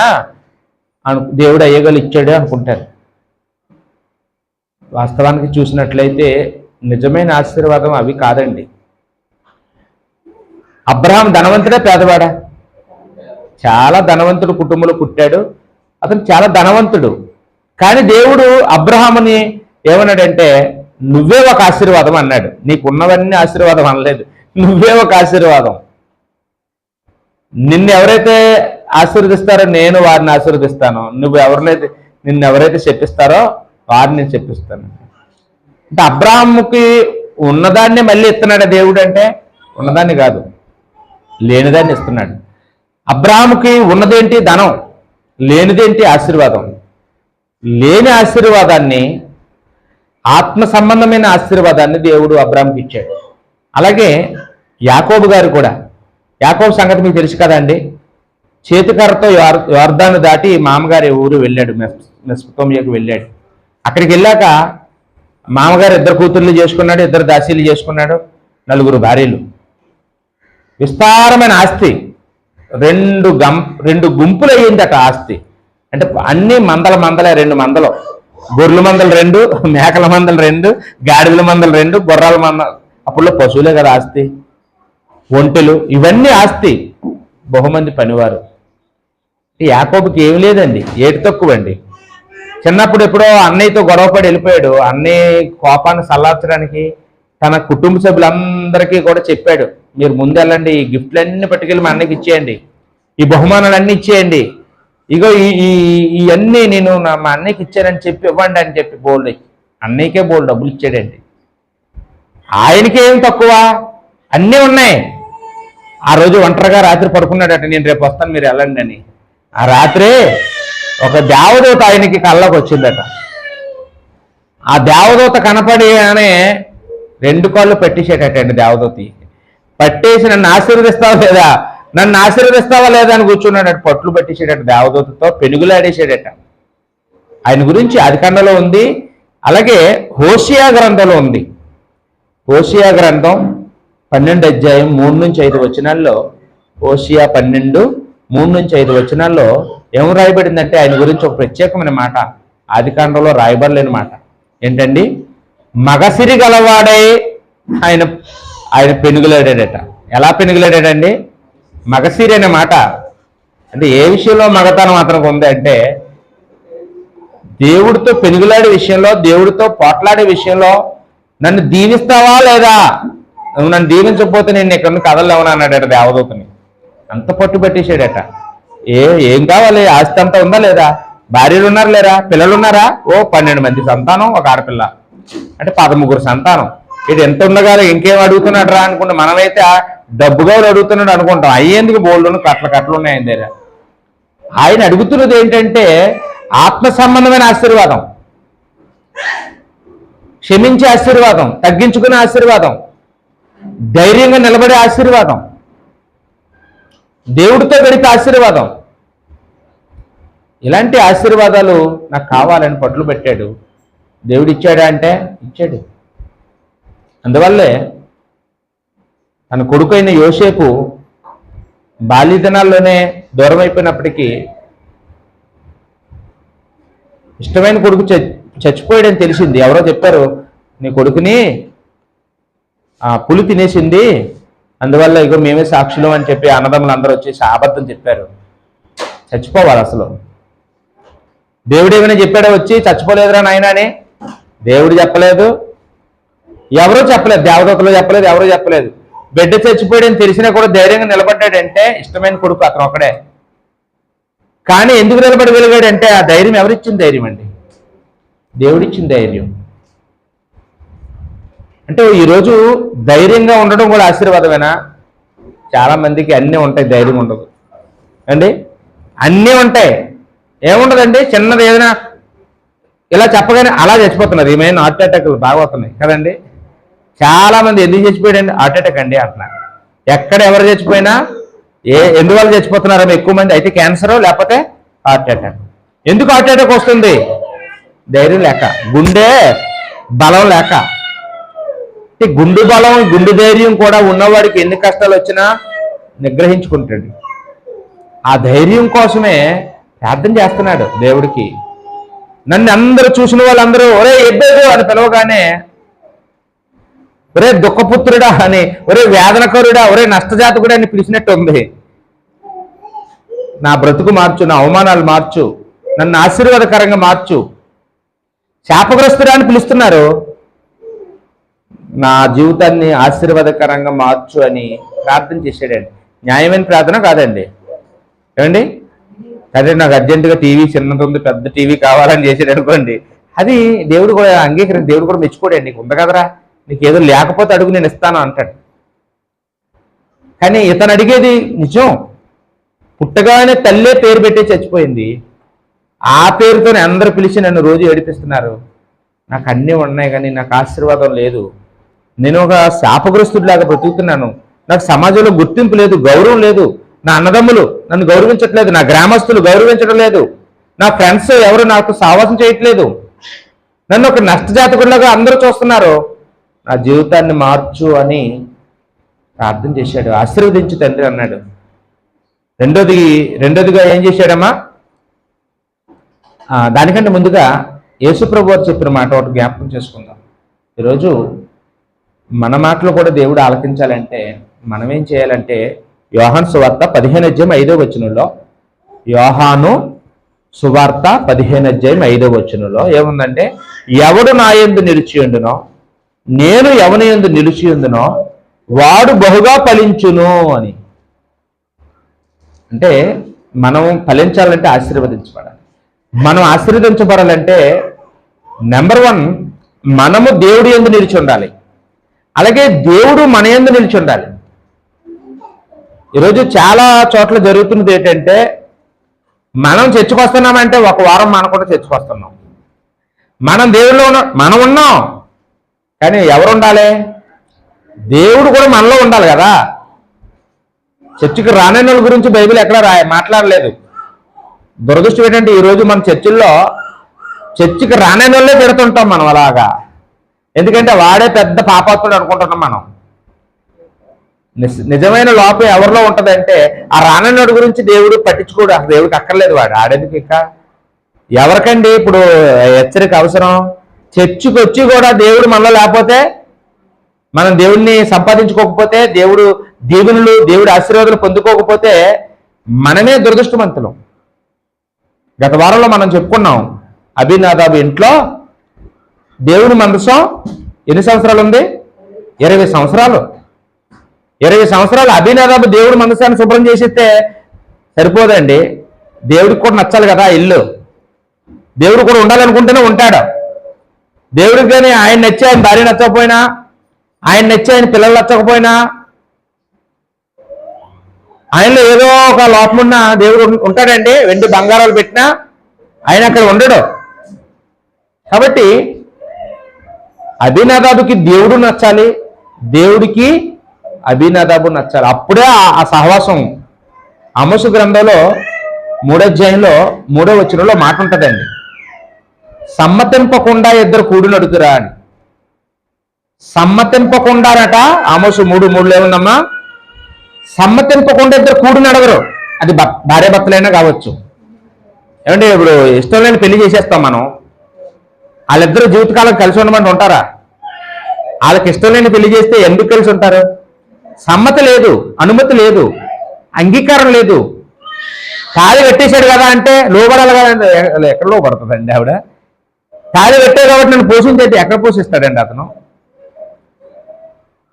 దేవుడు అయ్యగలు ఇచ్చాడు అనుకుంటారు. వాస్తవానికి చూసినట్లయితే నిజమైన ఆశీర్వాదం అవి కాదండి. అబ్రహాం ధనవంతుడే పేదవాడా? చాలా ధనవంతుడు కుటుంబంలో పుట్టాడు, అతను చాలా ధనవంతుడు. కానీ దేవుడు అబ్రహాముని ఏమన్నాడంటే, నువ్వే ఒక ఆశీర్వాదం అన్నాడు. నీకున్నవన్నీ ఆశీర్వాదం అనలేదు, నువ్వే ఒక ఆశీర్వాదం. నిన్ను ఎవరైతే ఆశీర్వదిస్తారో నేను వారిని ఆశీర్వదిస్తాను, నిన్ను ఎవరైతే చెప్పిస్తారో వారిని నేను చెప్పిస్తాను. అంటే అబ్రహాముకి ఉన్నదాన్ని మళ్ళీ ఇస్తున్నాడు దేవుడు అంటే? ఉన్నదాన్ని కాదు, లేనిదాన్ని ఇస్తున్నాడు. అబ్రహాముకి ఉన్నదేంటి? ధనం. లేనిదేంటి? ఆశీర్వాదం. లేని ఆశీర్వాదాన్ని, ఆత్మ సంబంధమైన ఆశీర్వాదాన్ని దేవుడు అబ్రహాముకి ఇచ్చాడు. అలాగే యాకోబు గారు కూడా, యాకోబు సంగతి మీకు తెలుసు కదండి. చేతికర్రతో యోర్దాను దాటి మామగారి ఊరు వెళ్ళాడు, మెస్పొతోమియాకు వెళ్ళాడు. అక్కడికి వెళ్ళాక మామగారు 2 కూతుర్లు చేసుకున్నాడు, 2 దాసీలు చేసుకున్నాడు, 4 భార్యలు. విస్తారమైన ఆస్తి, 2 గుంపులు అయ్యిందట ఆస్తి. అంటే అన్ని మందల 2 మందలు, గొర్రెల మందలు 2, మేకల మందలు 2, గాడిదల మందలు 2, గుర్రాల మందలు. అప్పుడులో పశువులే కదా ఆస్తి, ఒంటెలు, ఇవన్నీ ఆస్తి. బహుమంది పనివారు. యాకోబుకి ఏమి లేదండి, ఏటి తక్కువండి. చిన్నప్పుడు ఎప్పుడో అన్నయ్యతో గొడవపడి వెళ్ళిపోయాడు. అన్నయ్య కోపాన్ని చల్లార్చడానికి తన కుటుంబ సభ్యులందరికీ కూడా చెప్పాడు, మీరు ముందెళ్ళండి, ఈ గిఫ్ట్లన్నీ పట్టుకెళ్ళి మా అన్నయ్యకి ఇచ్చేయండి, ఈ బహుమానాలన్నీ ఇచ్చేయండి, ఇగో ఇవన్నీ నేను మా అన్నయ్యకి ఇచ్చానని చెప్పి ఇవ్వండి అని చెప్పి బోల్డ్, అన్నయ్యకే బోల్డ్ డబ్బులు ఇచ్చాడండి. ఆయనకి ఏం తక్కువ, అన్నీ ఉన్నాయి. ఆ రోజు ఒంటరిగా రాత్రి పడుకున్నాడట, నేను రేపు వస్తాను మీరు వెళ్ళండి అని. ఆ రాత్రే ఒక దేవదూత ఆయనకి కళ్ళకు వచ్చిందట. ఆ దేవదూత కనపడి అనే 2 కాళ్ళు పట్టేసేటండి. దేవదూత పట్టేసి నన్ను ఆశీర్వదిస్తావా లేదా అని కూర్చున్నాడట. పట్లు పట్టేసాడట, దేవదూతతో పెనుగులాడేసాడట. ఆయన గురించి ఆదికాండలో ఉంది, అలాగే హోషియా గ్రంథంలో ఉంది. హోషియా గ్రంథం 12 అధ్యాయం 3-5 వచనాల్లో, హోషియా 12 3-5 వచనాల్లో ఏం రాయబడిందంటే ఆయన గురించి ఒక ప్రత్యేకమైన మాట ఆదికాండంలో రాయబడలేని మాట ఏంటండి? మగసిరి గలవాడై ఆయన పెనుగులాడాడట. ఎలా పెనుగులాడాడండి? మగసిరి అనే మాట అంటే ఏ విషయంలో మగతనం అతనికి ఉంది అంటే, దేవుడితో పెనుగులాడే విషయంలో, దేవుడితో పోట్లాడే విషయంలో, నన్ను దీవిస్తావా లేదా, నువ్వు నన్ను దీవించకపోతే నేను ఇక్కడ నుంచి కదలలేవని అన్నాడట దేవదూతని. అంత పట్టు పెట్టేశాడట. ఏం కావాలి? ఆస్తి అంతా ఉందా లేదా? భార్యలు ఉన్నారు లేరా? పిల్లలు ఉన్నారా? 12 మంది సంతానం, ఒక ఆడపిల్ల, అంటే 13 సంతానం. ఇది ఎంత ఉండగాలి, ఇంకేం అడుగుతున్నాడు రా అనుకుంటే, మనమైతే డబ్బుగా అడుగుతున్నాడు అనుకుంటాం. అయ్యేందుకు బోల్డును కట్లు ఉన్నాయి ఆయన దగ్గర. ఆయన అడుగుతున్నది ఏంటంటే ఆత్మ సంబంధమైన ఆశీర్వాదం, క్షమించే ఆశీర్వాదం, తగ్గించుకునే ఆశీర్వాదం, ధైర్యంగా నిలబడే ఆశీర్వాదం, దేవుడితో గడిపే ఆశీర్వాదం. ఇలాంటి ఆశీర్వాదాలు నాకు కావాలని పట్లు పెట్టాడు. దేవుడు ఇచ్చాడా అంటే ఇచ్చాడు. అందువల్లే తన కొడుకైన యోసేపు బాల్యదినాల్లోనే దూరం అయిపోయినప్పటికీ, ఇష్టమైన కొడుకు చచ్చిపోయాడని తెలిసింది. ఎవరో చెప్పారు, నీ కొడుకుని పులి తినేసింది, అందువల్ల ఇగో మేమే సాక్షులం అని చెప్పి అన్నదమ్ములు అందరూ వచ్చేసి అబద్ధం చెప్పారు. చచ్చిపోవాలి అసలు. దేవుడు ఏమైనా చెప్పాడో వచ్చి చచ్చిపోలేదురా నాయన అని? దేవుడు చెప్పలేదు, ఎవరూ చెప్పలేదు, దేవదూతలు చెప్పలేదు, ఎవరూ చెప్పలేదు. బిడ్డ చచ్చిపోయాడని తెలిసినా కూడా ధైర్యంగా నిలబడ్డాడంటే ఇష్టమైన కొడుకు అతను ఒకడే. కానీ ఎందుకు నిలబడగలిగాడంటే ఆ ధైర్యం ఎవరిచ్చిన ధైర్యం అండి? దేవుడిచ్చిన ధైర్యం. అంటే ఈరోజు ధైర్యంగా ఉండడం కూడా ఆశీర్వాదమేనా? చాలా మందికి అన్నీ ఉంటాయి, ధైర్యం ఉండదు అండి. అన్నీ ఉంటాయి, ఏముండదండి. చిన్నది ఏదైనా ఇలా చెప్పగానే అలా చచ్చిపోతున్నారు. ఏమైనా హార్ట్ అటాక్లు బాగా వస్తున్నాయి కదండి. చాలా మంది ఎందుకు చచ్చిపోయాడండి? హార్ట్ అటాక్ అండి అంటున్నారు. ఎక్కడ ఎవరు చచ్చిపోయినా ఎందువల్ల చచ్చిపోతున్నారో ఎక్కువ మంది అయితే క్యాన్సర్ లేకపోతే హార్ట్ అటాక్. ఎందుకు హార్ట్ అటాక్ వస్తుంది? ధైర్యం లేక, గుండె బలం లేక. గుండె బలం, గుండె ధైర్యం కూడా ఉన్నవాడికి ఎన్ని కష్టాలు వచ్చినా నిగ్రహించుకుంటాడు. ఆ ధైర్యం కోసమే ప్రార్థన చేస్తున్నాడు దేవుడికి. నన్ను అందరూ చూసిన వాళ్ళందరూ ఒరే ఎబ్బేదు అని పిలవగానే, ఒరే దుఃఖపుత్రుడా అని, ఒరే వేదనకరుడా, ఒరే నష్టజాతకుడా అని పిలిచినట్టు ఉంది. నా బ్రతుకు మార్చు, నా అవమానాలు మార్చు, నన్ను ఆశీర్వాదకరంగా మార్చు. శాపగ్రస్తుడా అని పిలుస్తున్నారు, నా జీవితాన్ని ఆశీర్వాదకరంగా మార్చు అని ప్రార్థన చేశాడండి. న్యాయమైన ప్రార్థన కాదండి. ఏమండి? అదే నాకు అర్జెంటుగా టీవీ చిన్నది ఉంది, పెద్ద టీవీ కావాలని చేసాడు అనుకోండి, అది దేవుడు కూడా అంగీకరించి దేవుడు కూడా మెచ్చుకోడండి. నీకు ఉంది కదరా, నీకు ఏదో లేకపోతే అడుగు, నేను ఇస్తాను అంటాడు. కానీ ఇతను అడిగేది నిజం. పుట్టగానే తల్లే పేరు పెట్టి చచ్చిపోయింది, ఆ పేరుతోనే అందరూ పిలిచి నన్ను రోజు ఏడిపిస్తున్నారు. నాకు అన్నీ ఉన్నాయి కానీ నాకు ఆశీర్వాదం లేదు, నేను ఒక శాపగ్రస్తుడిలాగా బ్రతుకుతున్నాను, నాకు సమాజంలో గుర్తింపు లేదు, గౌరవం లేదు, నా అన్నదమ్ములు నన్ను గౌరవించట్లేదు, నా గ్రామస్తులు గౌరవించడం లేదు, నా ఫ్రెండ్స్ ఎవరు నాకు సావాసం చేయట్లేదు, నన్ను ఒక నష్టజాతకుడిలాగా అందరూ చూస్తున్నారు, నా జీవితాన్ని మార్చు అని ప్రార్థన చేశాడు. ఆశీర్వదించు తండ్రి అన్నాడు. రెండోదిగా ఏం చేశాడమ్మా? దానికంటే ముందుగా యేసుప్రభు వారు చెప్పిన మాట ఒకటి జ్ఞాపకం చేసుకుందాం. ఈరోజు మన మాటలు కూడా దేవుడు ఆలకించాలంటే మనం ఏం చేయాలంటే, యోహాను సువార్త 15:5 యోహాను సువార్త 15:5 ఏముందంటే, ఎవడు నా యందు నిలిచి ఉండునో, నేను ఎవని యందు నిలిచి ఉండునో వాడు బహుగా ఫలించును అని. అంటే మనం ఫలించాలంటే ఆశీర్వదించబడాలి. మనం ఆశీర్వదించబడాలంటే నెంబర్ 1 మనము దేవుడి యందు నిలిచి ఉండాలి, అలాగే దేవుడు మన యందు నిలిచి ఉండాలి. ఈరోజు చాలా చోట్ల జరుగుతున్నది ఏంటంటే, మనం చర్చకొస్తున్నామంటే ఒక వారం మనం కూడా చర్చకొస్తున్నాం, మనం దేవుడిలో మనం ఉన్నాం, కానీ ఎవరు ఉండాలి? దేవుడు కూడా మనలో ఉండాలి కదా. చర్చికి రానైన వాళ్ళ గురించి బైబిల్ ఎక్కడ మాట్లాడలేదు. దురదృష్టం ఏంటంటే ఈరోజు మన చర్చికి రానైన వాళ్ళే పెడుతుంటాం మనం అలాగా. ఎందుకంటే వాడే పెద్ద పాపాత్ముడు అనుకుంటున్నాం మనం. నిజమైన లోపం ఎవరిలో ఉంటుందంటే, ఆ రానైనోడి గురించి దేవుడు పట్టించుకోడు, అసలు దేవుడికి అక్కర్లేదు, వాడు ఆడేందుకు. ఇక ఎవరికండి ఇప్పుడు హెచ్చరిక అవసరం? చర్చికి వచ్చి కూడా దేవుడు మనలో లేకపోతే, మనం దేవుడిని సంపాదించుకోకపోతే, దేవుడు దీవెనలు దేవుడి ఆశీర్వాదాలు పొందుకోకపోతే మనమే దురదృష్టవంతులం. గత వారంలో మనం చెప్పుకున్నాం, అభినాదాబు ఇంట్లో దేవుని మందసం ఎన్ని సంవత్సరాలు ఉంది? 20 సంవత్సరాలు. 20 సంవత్సరాలు అభినాదాబు దేవుడి మందసాన్ని శుభ్రం చేసిస్తే సరిపోదండి, దేవుడికి కూడా నచ్చాలి కదా ఇల్లు. దేవుడు కూడా ఉండాలనుకుంటేనే ఉంటాడు. దేవుడికి కానీ ఆయన నచ్చి ఆయన భార్య నచ్చకపోయినా, ఆయన నచ్చి ఆయన పిల్లలు నచ్చకపోయినా, ఆయనలో ఏదో ఒక లోపం ఉన్న దేవుడు ఉంటాడండి. వెండి బంగారాలు పెట్టినా ఆయన అక్కడ ఉండడు. కాబట్టి అభినాదాబుకి దేవుడు నచ్చాలి, దేవుడికి అభినాదాబు నచ్చాలి. అప్పుడే ఆ సహవాసం. ఆమోసు గ్రంథంలో 3:3 మాట ఉంటుందండి, సమ్మతింపకుండా ఇద్దరు కూడినడుగురా అని. సమ్మతింపకుండానట. ఆమోసు 3:3 ఏముందమ్మా? సమ్మతింపకుండా ఇద్దరు కూడిని అడగరు. అది భార్యాభర్తలైనా కావచ్చు. ఏమంటే ఇప్పుడు ఇష్టం లేని పెళ్లి చేసేస్తాం మనం, వాళ్ళిద్దరూ జీవితకాలం కలిసి ఉండమంటే ఉంటారా? వాళ్ళకి ఇష్టం లేని పెళ్లి చేస్తే ఎందుకు కలిసి ఉంటారు? సమ్మతి లేదు, అనుమతి లేదు, అంగీకారం లేదు. తాళి పెట్టేశాడు కదా అంటే లోబడాలి కదండి. ఎక్కడ లోబడుతుందండి ఆవిడ? తాళి పెట్టాడు కాబట్టి నన్ను పోషించేది ఎక్కడ పోషిస్తాడండి అతను?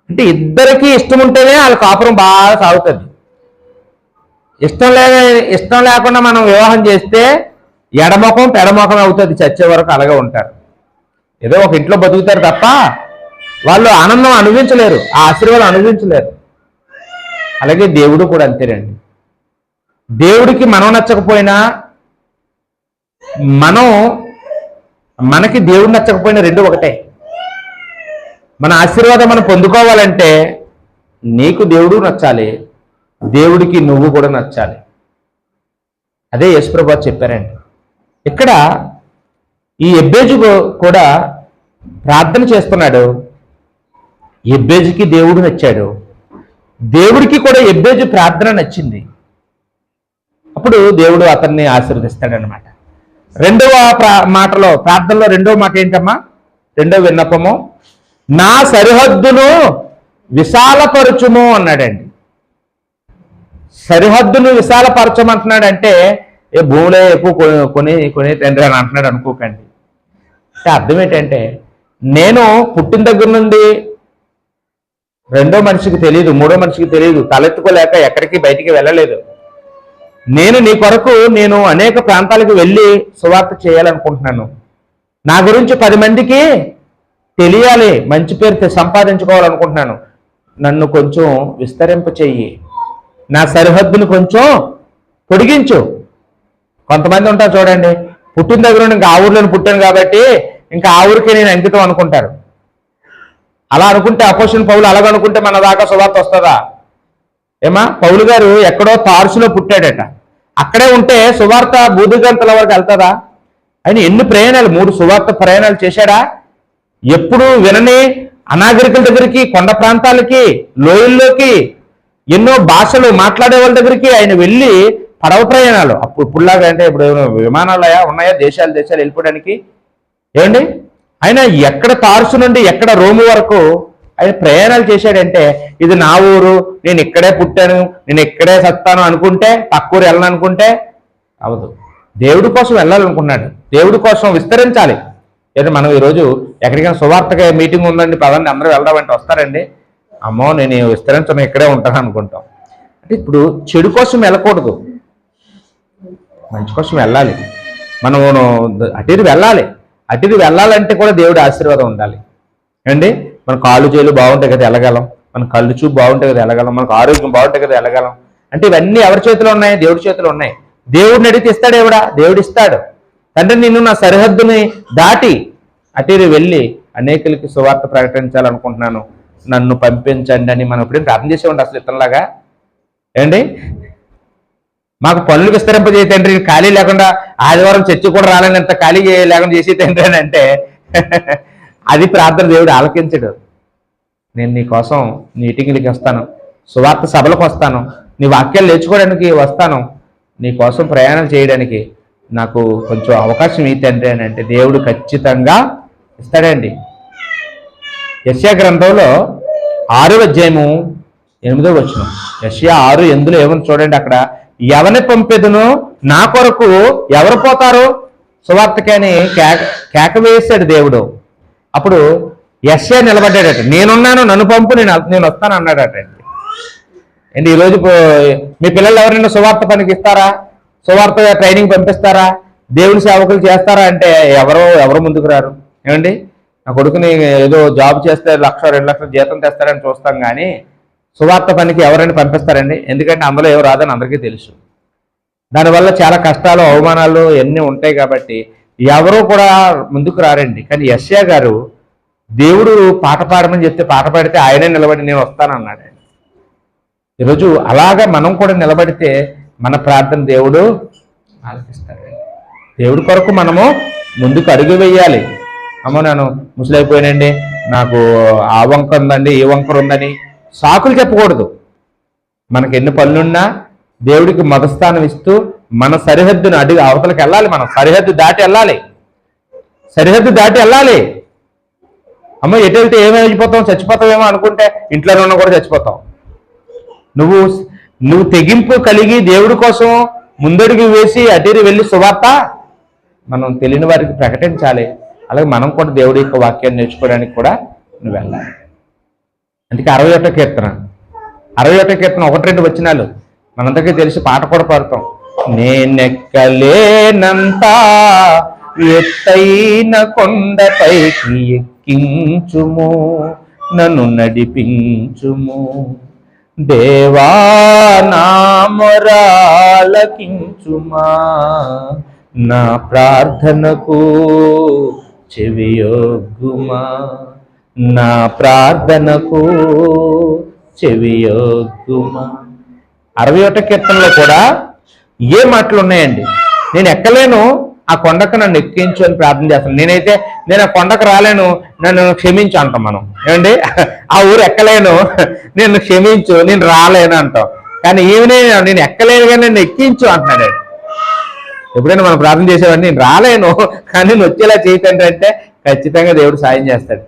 అంటే ఇద్దరికీ ఇష్టం ఉంటేనే వాళ్ళ కాపురం బాగా సాగుతుంది. ఇష్టం లేకుండా మనం వివాహం చేస్తే ఎడమొఖం పెడమొఖం అవుతుంది, చచ్చే వరకు అలాగే ఉంటారు. ఏదో ఒక ఇంట్లో బతుకుతారు తప్ప వాళ్ళు ఆనందం అనుభవించలేరు, ఆ ఆశీర్వాదం అనుభవించలేరు. అలాగే దేవుడు కూడా అంతేనండి. దేవుడికి మనం నచ్చకపోయినా, మనకి దేవుడు నచ్చకపోయినా రెండు ఒకటే. మన ఆశీర్వాదం మనం పొందుకోవాలంటే నీకు దేవుడు నచ్చాలి, దేవుడికి నువ్వు కూడా నచ్చాలి. అదే యేసుప్రభు చెప్పారండి. ఇక్కడ ఈ ఎబ్బేజు కూడా ప్రార్థన చేస్తున్నాడు. ఎబ్బేజుకి దేవుడు నచ్చాడు, దేవుడికి కూడా ఎబ్బేజు ప్రార్థన నచ్చింది. అప్పుడు దేవుడు అతన్ని ఆశీర్వదిస్తాడనమాట. ప్రార్థనలో రెండవ మాట ఏంటమ్మా? రెండవ విన్నపము, నా సరిహద్దును విశాలపరచుము అన్నాడండి. సరిహద్దును విశాలపరచమంటున్నాడంటే ఏ భూమిలో ఎక్కువ కొని తండ్రి అని అంటున్నాడు అనుకోకండి. అర్థం ఏంటంటే, నేను పుట్టిన దగ్గర నుండి రెండో మనిషికి తెలియదు, మూడో మనిషికి తెలియదు, తలెత్తుకోలేక ఎక్కడికి బయటికి వెళ్ళలేదు. నేను నీ కొరకు నేను అనేక ప్రాంతాలకు వెళ్ళి సువార్త చేయాలనుకుంటున్నాను. నా గురించి 10 మందికి తెలియాలి, మంచి పేరు సంపాదించుకోవాలనుకుంటున్నాను. నన్ను కొంచెం విస్తరింప చెయ్యి, నా సరిహద్దును కొంచెం పొడిగించు. కొంతమంది ఉంటారు చూడండి, పుట్టిన దగ్గర నుండి ఇంకా ఆ ఊర్లోనే పుట్టాను కాబట్టి ఇంకా ఆ ఊరికే నేను అంకితం అనుకుంటారు. అలా అనుకుంటే అపోస్తలుడైన పౌలు అలాగనుకుంటే మన దాకా సువార్త వస్తుందా? ఏమా, పౌలు గారు ఎక్కడో తార్సులో పుట్టాడట, అక్కడే ఉంటే సువార్త బూదిగంతల వరకు వెళ్తుందా? ఆయన ఎన్ని ప్రయాణాలు, 3 సువార్త ప్రయాణాలు చేశాడా? ఎప్పుడు వినని అనాగరికుల దగ్గరికి, కొండ ప్రాంతాలకి, లోయల్లోకి, ఎన్నో భాషలు మాట్లాడే వాళ్ళ దగ్గరికి ఆయన వెళ్ళి పడవ ప్రయాణాలు. అప్పుడు ఇప్పుడులాగా అంటే ఇప్పుడు విమానాలు ఉన్నాయా దేశాలు వెళ్ళిపోవడానికి? ఏమండి, ఆయన ఎక్కడ తార్సు నుండి ఎక్కడ రోము వరకు ఆయన ప్రయాణాలు చేశాడంటే, ఇది నా ఊరు, నేను ఇక్కడే పుట్టాను, నేను ఇక్కడే చస్తాను అనుకుంటే, పక్కూరు వెళ్ళను అనుకుంటే అవదు. దేవుడి కోసం వెళ్ళాలనుకున్నాడు, దేవుడి కోసం విస్తరించాలి. ఏదో మనం ఈరోజు ఎక్కడికైనా సువార్తగా మీటింగ్ ఉందండి పదండి అందరూ వెళ్దామంటే వస్తారండి? అమ్మో నేను విస్తరించను, ఇక్కడే ఉంటాను అనుకుంటాం. అంటే ఇప్పుడు చెడు కోసం వెళ్ళకూడదు, మంచి కోసం వెళ్ళాలి. మనం అటు వెళ్ళాలి. అటు వెళ్ళాలంటే కూడా దేవుడి ఆశీర్వాదం ఉండాలి అండి. మన కాళ్ళు చేలు బాగుంటాయి కదా వెళ్ళగలం, మన కళ్ళు చూపు బాగుంటాయి కదా వెళ్ళగలం, మనకు ఆరోగ్యం బాగుంటాయి కదా వెళ్ళగలం. అంటే ఇవన్నీ ఎవరి చేతిలో ఉన్నాయి? దేవుడి చేతిలో ఉన్నాయి. దేవుడిని అడిగితే ఇస్తాడు ఎవడా? దేవుడు ఇస్తాడు. తండ్రి నిన్ను నా సరిహద్దుని దాటి అటు వెళ్ళి అనేకులకి సువార్త ప్రకటించాలనుకుంటున్నాను, నన్ను పంపించండి అని మనం ఎప్పుడైనా ప్రార్థన చేసేవాడి అసలు ఇతరులాగా? ఏంటి, మాకు పనులు విస్తరింపజేయ తండ్రి, ఖాళీ లేకుండా ఆదివారం చర్చి కూడా రాలేనంత ఖాళీ లేకుండా చేసే తండ్రి అని అంటే అది ప్రార్థన దేవుడు ఆలకించడు. నేను నీ కోసం మీటింగ్లకి వస్తాను, సువార్త సభలకు వస్తాను, నీ వాక్యాలు నేర్చుకోవడానికి వస్తాను, నీ కోసం ప్రయాణం చేయడానికి నాకు కొంచెం అవకాశం ఈ తండ్రి అని అంటే దేవుడు ఖచ్చితంగా ఇస్తాడండి. యెషయా గ్రంథంలో 6వ అధ్యాయము 8వ వచనం, యెషయా 6:8 ఏమని చూడండి. అక్కడ ఎవరిని పంపెదును, నా కొరకు ఎవరు పోతారు సువార్తకి అని కేక వేశాడు దేవుడు. అప్పుడు యెషయా నిలబడ్డాడట, నేనున్నాను, నన్ను పంపు, నేను వస్తాను అన్నాడట. అండి ఈరోజు మీ పిల్లలు ఎవరైనా సువార్త పనికి ఇస్తారా? సువార్త ట్రైనింగ్ పంపిస్తారా? దేవుని సేవకులు చేస్తారా అంటే ఎవరు ముందుకు రారు. ఏమండి, నా కొడుకుని ఏదో జాబ్ చేస్తే 1,00,000 2 లక్షలు జీతం తెస్తారని చూస్తాం, కానీ సువార్త పనికి ఎవరైనా పంపిస్తారండి? ఎందుకంటే అందులో ఎవరు రాదని అందరికీ తెలుసు. దానివల్ల చాలా కష్టాలు, అవమానాలు ఎన్ని ఉంటాయి కాబట్టి ఎవరూ కూడా ముందుకు రారండి. కానీ యెషయా గారు దేవుడు పాట పాడమని చెప్తే పాట పాడితే ఆయనే నిలబడి నేను వస్తానన్నాడు. ఈరోజు అలాగా మనం కూడా నిలబడితే మన ప్రార్థన దేవుడు ఆలకిస్తాడు. దేవుడి కొరకు మనము ముందుకు అడుగు వేయాలి. అమ్మో నేను ముసలైపోయానండి, నాకు ఆ వంకర ఉందండి, ఈ వంకర ఉందని సాకులు చెప్పకూడదు. మనకి ఎన్ని పనులున్నా దేవుడికి మొదస్థానం ఇస్తూ మన సరిహద్దును అడిగి అవతలకి వెళ్ళాలి. మనం సరిహద్దు దాటి వెళ్ళాలి. అమ్మో ఎటు వెళ్తే ఏమేమి వెళ్ళిపోతాం, చచ్చిపోతావేమో అనుకుంటే ఇంట్లోనే ఉన్నా కూడా చచ్చిపోతాం. నువ్వు తెగింపు కలిగి దేవుడి కోసం ముందడుగు వేసి అటు వెళ్ళి సువార్త మనం తెలియని వారికి ప్రకటించాలి. అలాగే మనం కూడా దేవుడి యొక్క వాక్యాన్ని నేర్చుకోవడానికి కూడా నువ్వు వెళ్ళాలి. అందుకే 61వ కీర్తన 1-2 వచనాలు మనందరికీ తెలిసి పాట కూడా పాడుతాం. నేనెక్కలేనంత ఎత్తైన కొండపైకి ఎక్కించుము, నన్ను నడిపించుము, దేవా నా మొరాలకించుమా, నా ప్రార్థనకు చెవియొగ్గుమా, నా ప్రార్థనకు చెవియొగ్గుమా. 61వ కీర్తనలో కూడా ఏ మాటలు ఉన్నాయండి? నేను ఎక్కలేను, ఆ కొండకు నన్ను ఎక్కించు అని ప్రార్థన చేస్తాను. నేను ఆ కొండకు రాలేను, నన్ను క్షమించు అంటాం మనం. ఏమండి, ఆ ఊరు ఎక్కలేను, నేను క్షమించు, నేను రాలేను అంటాం. కానీ ఈమెనే నేను ఎక్కలేను కానీ నన్ను ఎక్కించు అంటున్నాడు. ఎప్పుడైనా మనం ప్రార్థన చేసేవాడిని నేను రాలేను కానీ నేను వచ్చేలా చేయటండి అంటే ఖచ్చితంగా దేవుడు సాయం చేస్తాడు.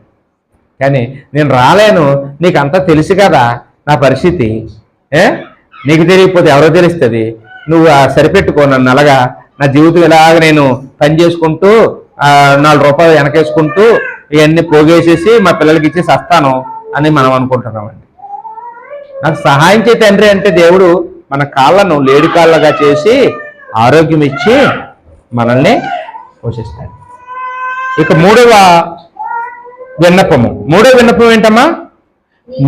కానీ నేను రాలేను, నీకు అంతా తెలుసు కదా నా పరిస్థితి, నీకు తెలియకపోతే ఎవరో తెలుస్తుంది. నువ్వు సరిపెట్టుకో నన్ను అలాగా, నా జీవితం ఇలాగ నేను పని చేసుకుంటూ 4 రూపాయలు వెనకేసుకుంటూ ఇవన్నీ పోగేసేసి మా పిల్లలకి ఇచ్చేసి వస్తాను అని మనం అనుకుంటున్నామండి. నాకు సహాయం చేయ తండ్రి అంటే దేవుడు మన కాళ్ళను లేడి కాళ్ళగా చేసి ఆరోగ్యం ఇచ్చి మనల్ని పోషిస్తాడు. ఇక మూడవ విన్నపం ఏంటమ్మా?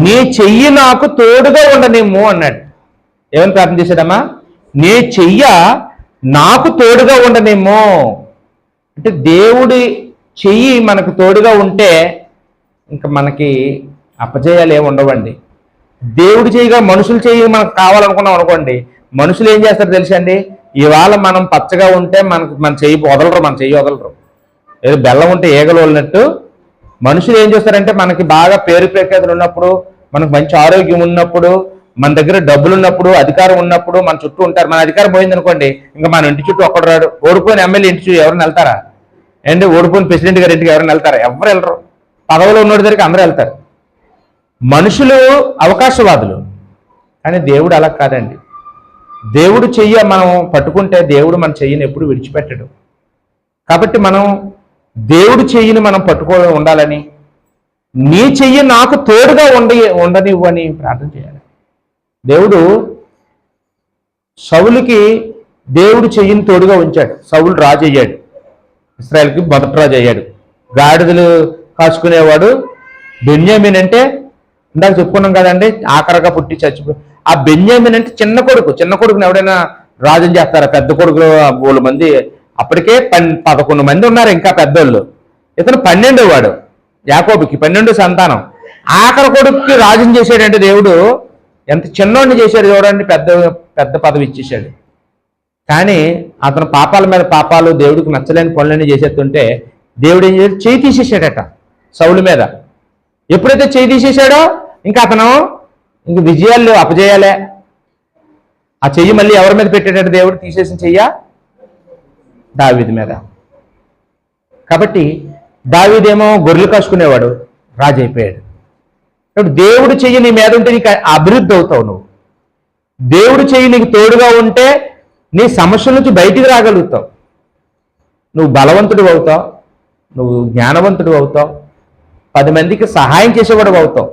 నీ చెయ్యి నాకు తోడుగా ఉండనేమో అన్నాడు. ఏమని ప్రార్థన చేశాడమ్మా? నీ చెయ్య నాకు తోడుగా ఉండనేమో. అంటే దేవుడి చెయ్యి మనకు తోడుగా ఉంటే ఇంకా మనకి అపజయాలు ఏమి ఉండవండి. దేవుడి చెయ్యిగా మనుషుల చెయ్యి మనకు కావాలనుకున్నాం అనుకోండి, మనుషులు ఏం చేస్తారు తెలుసండి? ఇవాళ మనం పచ్చగా ఉంటే మన చెయ్యి వదలరు. ఏదో బెల్లం ఉంటే ఈగలు వదిలినట్టు మనుషులు ఏం చేస్తారంటే, మనకి బాగా పేరు ప్రఖ్యాతులు ఉన్నప్పుడు, మనకు మంచి ఆరోగ్యం ఉన్నప్పుడు, మన దగ్గర డబ్బులు ఉన్నప్పుడు, అధికారం ఉన్నప్పుడు మన చుట్టూ ఉంటారు. మన అధికారం పోయింది అనుకోండి, ఇంకా మన ఇంటి చుట్టూ ఒక్కడు రాడు. ఓడిపోయిన ఎమ్మెల్యే ఇంటి చుట్టూ ఎవరైనా వెళ్తారా? అండ్ ఓడిపోయిన ప్రెసిడెంట్ గారి ఇంటికి ఎవరైనా వెళ్తారా? ఎవరు వెళ్ళరు. పదవిలో ఉన్నోడి దగ్గరికి అందరూ వెళ్తారు. మనుషులు అవకాశవాదులు, కానీ దేవుడు అలా కాదండి. దేవుడు చెయ్య మనం పట్టుకుంటే దేవుడు మన చెయ్యిని ఎప్పుడు విడిచిపెట్టడు. కాబట్టి మనం దేవుడు చెయ్యిని మనం ఉండాలని, నీ చెయ్యి నాకు తోడుగా ఉండనివ్వు అని ప్రార్థన చేయాలి. దేవుడు సౌలుకి దేవుడు చెయ్యిని తోడుగా ఉంచాడు. సౌలు రాజు అయ్యాడు, ఇశ్రాయేలుకి మొదటి రాజు అయ్యాడు. గాడిదలు కాచుకునేవాడు బెన్యామీన్. అంటే ఇందాక చెప్పుకున్నాం కదండి, ఆఖరగా పుట్టి చచ్చిపో. ఆ బెన్యామీన్ అంటే చిన్న కొడుకుని ఎవడైనా రాజుని చేస్తారా? పెద్ద కొడుకులు 3 మంది, అప్పటికే 11 మంది ఉన్నారు ఇంకా పెద్దోళ్ళు. ఇతను 12వ వాడు. యాకోబుకి 12 సంతానం. ఆఖరి కొడుకుకి రాజుని చేశాడంటే దేవుడు ఎంత చిన్నోడిని చేశాడు చూడండి. పెద్ద పదవి ఇచ్చేసాడు. కానీ అతను పాపాల మీద పాపాలు, దేవుడికి నచ్చలేని పనులన్నీ చేసేస్తుంటే దేవుడు ఏం చేశాడు? చేయి తీసేసాడట సౌలు మీద. ఎప్పుడైతే చేయి తీసేశాడో ఇంకా అతను విజయాలు అపజయాలే. ఆ చెయ్యి మళ్ళీ ఎవరి మీద పెట్టాడట? దేవుడు తీసేసిన చెయ్య దావీదు మీద. కాబట్టి దావీదేమో గొర్రెలు కాసుకునేవాడు, రాజు అయిపోయాడు. కాబట్టి దేవుడు చెయ్యి నీ మీద ఉంటే నీకు అభివృద్ధి అవుతావు. నువ్వు దేవుడు చెయ్యి నీకు తోడుగా ఉంటే నీ సమస్యల నుంచి బయటికి రాగలుగుతావు. నువ్వు బలవంతుడు అవుతావు, నువ్వు జ్ఞానవంతుడు అవుతావు, 10 మందికి సహాయం చేసేవాడు అవుతావు.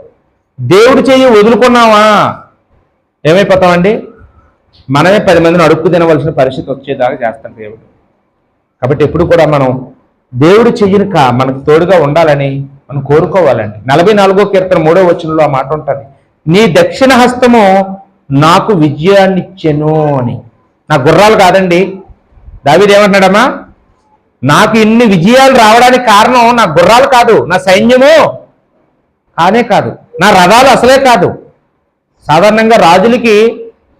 దేవుడు చెయ్యి వదులుకున్నావా ఏమైపోతామండి? మనమే 10 మందిని అడుక్కు తినవలసిన పరిస్థితి వచ్చేదాకా చేస్తాం దేవుడు. కాబట్టి ఎప్పుడు కూడా మనం దేవుడు చెయ్యిని మనకు తోడుగా ఉండాలని మనం కోరుకోవాలండి. 44వ కీర్తన 3వ వచనంలో ఆ మాట ఉంటుంది, నీ దక్షిణ హస్తము నాకు విజయాన్నిచ్చెను అని. నా గుర్రాలు కాదండి. దావీదు ఏమంటున్నాడమ్మా? నాకు ఇన్ని విజయాలు రావడానికి కారణం నా గుర్రాలు కాదు, నా సైన్యము కానే కాదు, నా రథాలు అసలే కాదు. సాధారణంగా రాజులకి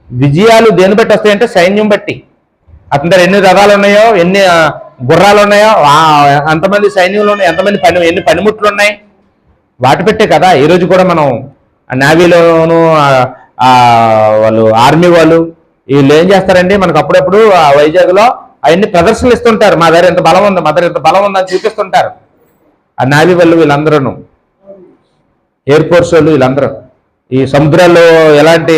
విజయాలు దేని బట్టి వస్తాయంటే సైన్యం బట్టి. అతని దగ్గర ఎన్ని రథాలు ఉన్నాయో, ఎన్ని గుర్రాలు ఉన్నాయో, అంతమంది సైన్యంలో ఉన్నాయి, ఎన్ని పనిముట్లు ఉన్నాయి, వాటి పెట్టే కదా. ఈరోజు కూడా మనం నేవీలోను వాళ్ళు ఆర్మీ వాళ్ళు వీళ్ళు ఏం చేస్తారండి, మనకు అప్పుడప్పుడు వైజాగ్లో అవన్నీ ప్రదర్శనలు ఇస్తుంటారు. మా దగ్గర ఎంత బలం ఉంది, మా దగ్గర ఎంత బలం ఉందని చూపిస్తుంటారు. ఆ నేవీ వాళ్ళు వీళ్ళందరూ, ఎయిర్ ఫోర్స్ వాళ్ళు వీళ్ళందరూ ఈ సముద్రాల్లో ఎలాంటి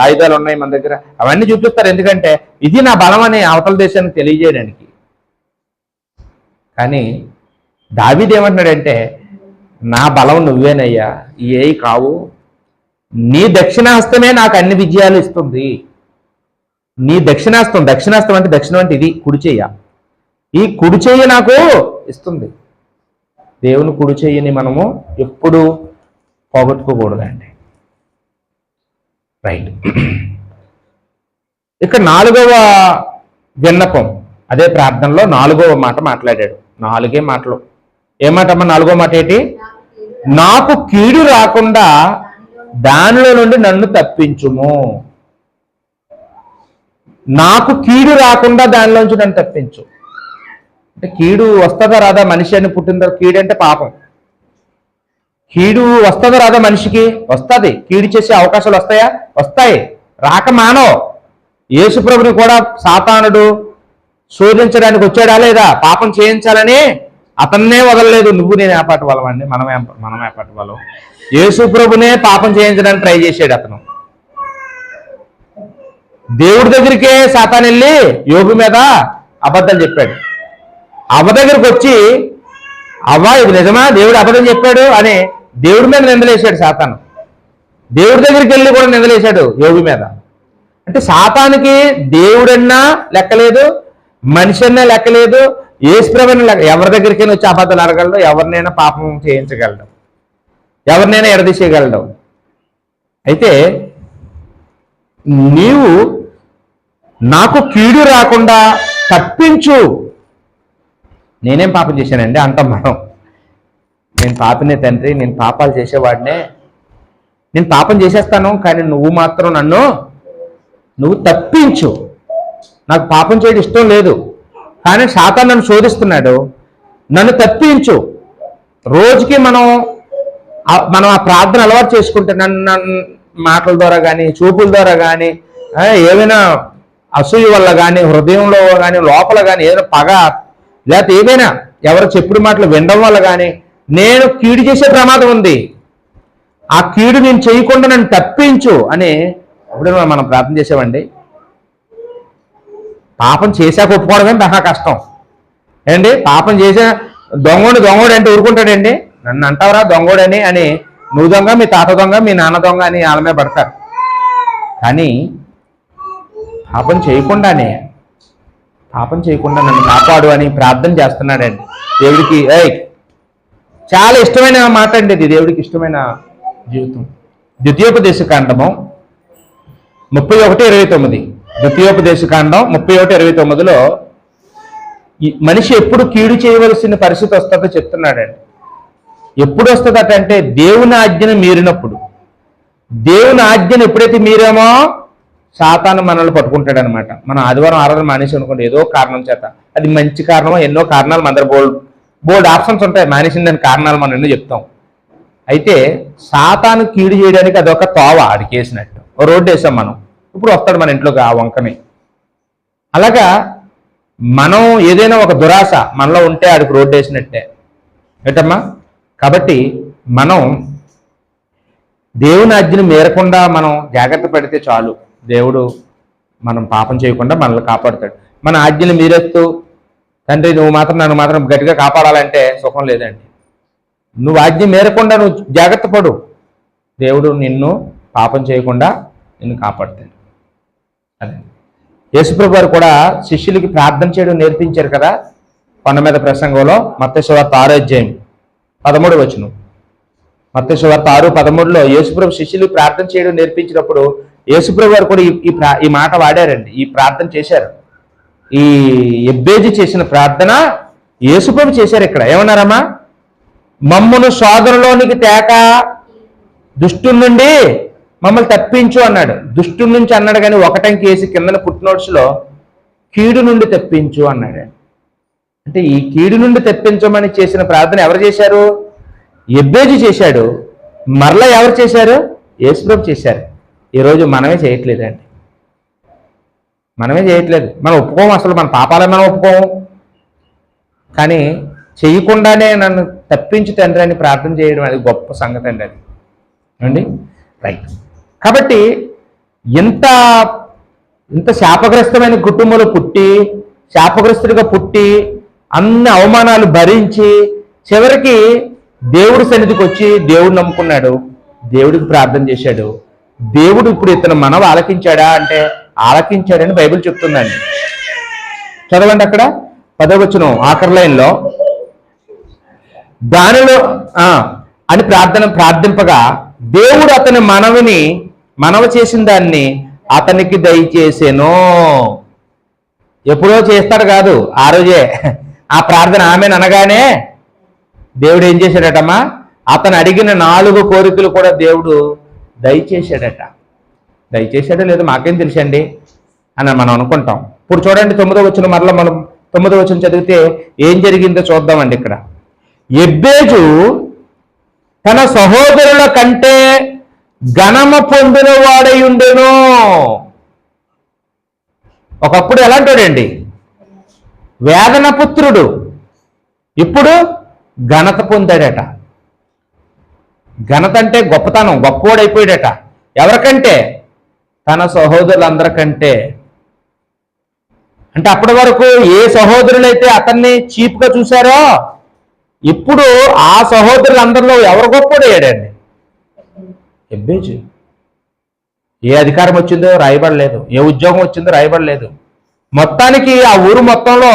ఆయుధాలు ఉన్నాయి మన దగ్గర అవన్నీ చూపిస్తారు. ఎందుకంటే ఇది నా బలం అని అవతల దేశానికి తెలియజేయడానికి. కానీ దావీదు ఏమంటున్నాడంటే, నా బలం నువ్వేనయ్యా, ఏవి కావు, నీ దక్షిణాస్తమే నాకు అన్ని విజయాలు ఇస్తుంది. నీ దక్షిణాస్తం అంటే దక్షిణం అంటే ఇది కుడి చెయ్య. ఈ కుడి చెయ్యి నాకు ఇస్తుంది. దేవుని కుడి చెయ్యిని మనము ఎప్పుడు పోగొట్టుకోకూడదండి. రైట్. ఇక 4వ విన్నపం, అదే ప్రార్థనలో 4వ మాట మాట్లాడాడు. 4 మాటలు. ఏమాటమ్మా 4వ మాట ఏంటి? నాకు కీడు రాకుండా దానిలో నుండి నన్ను తప్పించుము. నాకు కీడు రాకుండా దానిలోంచి నన్ను తప్పించు. అంటే కీడు వస్తుందా రాదా? మనిషి అని పుట్టిన తర్వాత కీడు అంటే పాపం. కీడు వస్తుందా రాదా? మనిషికి వస్తుంది. కీడు చేసే అవకాశాలు వస్తాయా? వస్తాయి. రాక మానో. యేసుప్రభుని కూడా సాతానుడు శోధించడానికి వచ్చాడా లేదా? పాపం చేయించాలని అతన్నే వదలలేదు. నువ్వు నేను ఏపాటి వాళ్ళమండి, మనం ఏపాటి వాళ్ళం. యేసుప్రభునే పాపం చేయించడానికి ట్రై చేశాడు అతను. దేవుడి దగ్గరికే సాతాను వెళ్ళి యోబు మీద అబద్ధాలు చెప్పాడు. అవ్వ దగ్గరికి వచ్చి, అవ్వ ఇది నిజమా, దేవుడు అబద్ధం చెప్పాడు అని దేవుడి మీద నిందలేశాడు సాతాను. దేవుడి దగ్గరికి వెళ్ళి కూడా నిందలేశాడు యోబు మీద. అంటే సాతానికి దేవుడన్నా లెక్కలేదు, మనిషి అన్నా లెక్కలేదు, యేసుప్రభుని లెక్క. ఎవరి దగ్గరికైనా వచ్చి అబద్ధాలు అడగలడు, ఎవరినైనా పాపం చేయించగలడు, ఎవరినైనా ఎడదీసేయగలడు. అయితే నీవు నాకు కీడు రాకుండా తప్పించు. నేనేం పాపం చేశానండి అంటాం మనం. నేను పాపినే తండ్రి, నేను పాపాలు చేసేవాడినే, నేను పాపం చేసేస్తాను, కానీ నువ్వు మాత్రం నువ్వు తప్పించు. నాకు పాపం చేయడం ఇష్టం లేదు, కానీ సాతాను నన్ను శోధిస్తున్నాడు, నన్ను తప్పించు. రోజుకి మనం ఆ ప్రార్థన అలవాటు చేసుకుంటే, నన్ను మాటల ద్వారా కానీ, చూపుల ద్వారా కానీ, ఏమైనా అసూయ వల్ల కానీ, హృదయంలో కానీ, లోపల కానీ ఏదైనా పగ, లేకపోతే ఏదైనా ఎవరు చెప్పుడు మాటలు వినడం వల్ల కానీ నేను కీడు చేసే ప్రమాదం ఉంది. ఆ కీడు నేను చేయకుండా నన్ను తప్పించు అని ఎప్పుడైనా మనం ప్రార్థన చేసామండి. పాపం చేశాక ఒప్పుకోవడమే మహా కష్టం ఏంటి. పాపం చేసా దొంగోడు అంటే ఊరుకుంటాడండి. నన్ను అంటావరా దొంగోడని అని, నువ్వు దొంగ, మీ తాత దొంగ, మీ నాన్న దొంగ అని వాళ్ళమే పడతారు. కానీ పాపం చేయకుండానే, పాపం చేయకుండా నన్ను కాపాడు అని ప్రార్థన చేస్తున్నాడండి దేవుడికి. చాలా ఇష్టమైన మాట అండి ఇది, దేవుడికి ఇష్టమైన జీవితం. ద్వితీయోపదేశకాండము 31:29, ద్వితీయోపదేశకాండం 31:29లో మనిషి ఎప్పుడు కీడు చేయవలసిన పరిస్థితి వస్తుందో చెప్తున్నాడండి. ఎప్పుడు వస్తుందట అంటే దేవుని ఆజ్ఞను మీరినప్పుడు. దేవుని ఆజ్ఞను ఎప్పుడైతే మీరేమో సాతాను మనల్ని పట్టుకుంటాడు అనమాట. మనం ఆదివారం ఆరాధన మానేసి అనుకోండి ఏదో కారణం చేత, అది మంచి కారణమో, ఎన్నో కారణాలు మన దగ్గర బోల్డ్ ఆప్షన్స్ ఉంటాయి, మానేసిన దాని కారణాలు మనం ఎన్నో చెప్తాం. అయితే సాతాను కీడు చేయడానికి అదొక తోవ, ఆడికి వేసినట్టు ఓ రోడ్డు వేసాం మనం, ఇప్పుడు వస్తాడు మన ఇంట్లోకి ఆ వంకని. అలాగా మనం ఏదైనా ఒక దురాశ మనలో ఉంటే ఆడికి రోడ్డు వేసినట్టే ఏంటమ్మా. కాబట్టి మనం దేవుని ఆజ్ఞను మేరకుండా మనం జాగ్రత్త పడితే చాలు, దేవుడు మనం పాపం చేయకుండా మనల్ని కాపాడుతాడు. మన ఆజ్ఞలు మీరేస్తూ తండ్రి నువ్వు మాత్రం నన్ను మాత్రం గట్టిగా కాపాడాలంటే సుఖం లేదండి. నువ్వు ఆజ్ఞ మేరకుండా నువ్వు జాగ్రత్త పడు, దేవుడు నిన్ను పాపం చేయకుండా నిన్ను కాపాడుతాడు. అదే యేసుప్రభు వారు కూడా శిష్యులకి ప్రార్థన చేయడం నేర్పించారు కదా కొండ మీద ప్రసంగంలో. మత్తయి సువార్త 6:13 మత్తయి సువార్త 6:13లో యేసుప్రభు శిష్యులకి ప్రార్థన చేయడం నేర్పించినప్పుడు యేసుప్రభు వారు కూడా ఈ మాట వాడారండి, ఈ ప్రార్థన చేశారు. ఈ ఎబ్బేజు చేసిన ప్రార్థన యేసుప్రభు చేశారు. ఇక్కడ ఏమన్నారమ్మా, మమ్మును శోధనలోనికి తేక దుష్టుడి నుండి మమ్మల్ని తప్పించు అన్నాడు. దుష్టుడి నుంచి అన్నాడు కానీ ఒకటంకి వేసి కిందన ఫుట్నోట్స్లో కీడు నుండి తప్పించు అన్నాడు. అంటే ఈ కీడు నుండి తప్పించమని చేసిన ప్రార్థన ఎవరు చేశారు? ఎబ్బేజు చేశాడు. మరలా ఎవరు చేశారు? యేసుప్రభు చేశారు. ఈరోజు మనమే చేయట్లేదండి, మనమే చేయట్లేదు. మనం ఒప్పుకోము, అసలు మన పాపాలే మనం ఒప్పుకోము. కానీ చేయకుండానే నన్ను తప్పించు తండ్రి అని ప్రార్థన చేయడం అది గొప్ప సంగతి అండి అది అండి. రైట్. కాబట్టి ఇంత శాపగ్రస్తమైన కుటుంబంలో పుట్టి, శాపగ్రస్తుడిగా పుట్టి, అన్ని అవమానాలు భరించి చివరికి దేవుడి సన్నిధికి వచ్చి దేవుడు నమ్ముకున్నాడు, దేవుడికి ప్రార్థన చేశాడు. దేవుడు ఇప్పుడు ఇతను మనవి ఆలకించాడా అంటే ఆలకించాడని బైబిల్ చెప్తుందండి. చదవండి అక్కడ 10వ వచనం ఆఖరి లైన్లో, దానిలో అని ప్రార్థింపగా దేవుడు అతని మనవ చేసిన దాన్ని అతనికి దయచేసేను. ఎప్పుడో చేస్తాడు కాదు, ఆ రోజే ఆ ప్రార్థన ఆమెను అనగానే దేవుడు ఏం చేశాడటమ్మా, అతను అడిగిన 4 కోరికలు కూడా దేవుడు దయచేశాడట. దయచేశాడో లేదో మాకేం తెలుసండి అని మనం అనుకుంటాం. ఇప్పుడు చూడండి 9వ వచనం, మరలా మనం 9వ వచనం చదివితే ఏం జరిగిందో చూద్దామండి. ఇక్కడ ఎబ్బేజు తన సహోదరుల కంటే ఘనము పొందిన వాడై ఉండెను. ఒకప్పుడు ఎలాంటాడండి, వేదన పుత్రుడు, ఇప్పుడు ఘనత పొందాడట. ఘనత అంటే గొప్పతనం, గొప్పవాడైపోయాడట. ఎవరికంటే? తన సహోదరులందరికంటే. అంటే అప్పటి వరకు ఏ సహోదరులైతే అతన్ని చీప్గా చూశారో ఇప్పుడు ఆ సహోదరులందరిలో ఎవరు గొప్పడయ్యాడండి? ఎబ్బేజు. ఏ అధికారం వచ్చిందో రాయబడలేదు, ఏ ఉద్యోగం వచ్చిందో రాయబడలేదు. మొత్తానికి ఆ ఊరు మొత్తంలో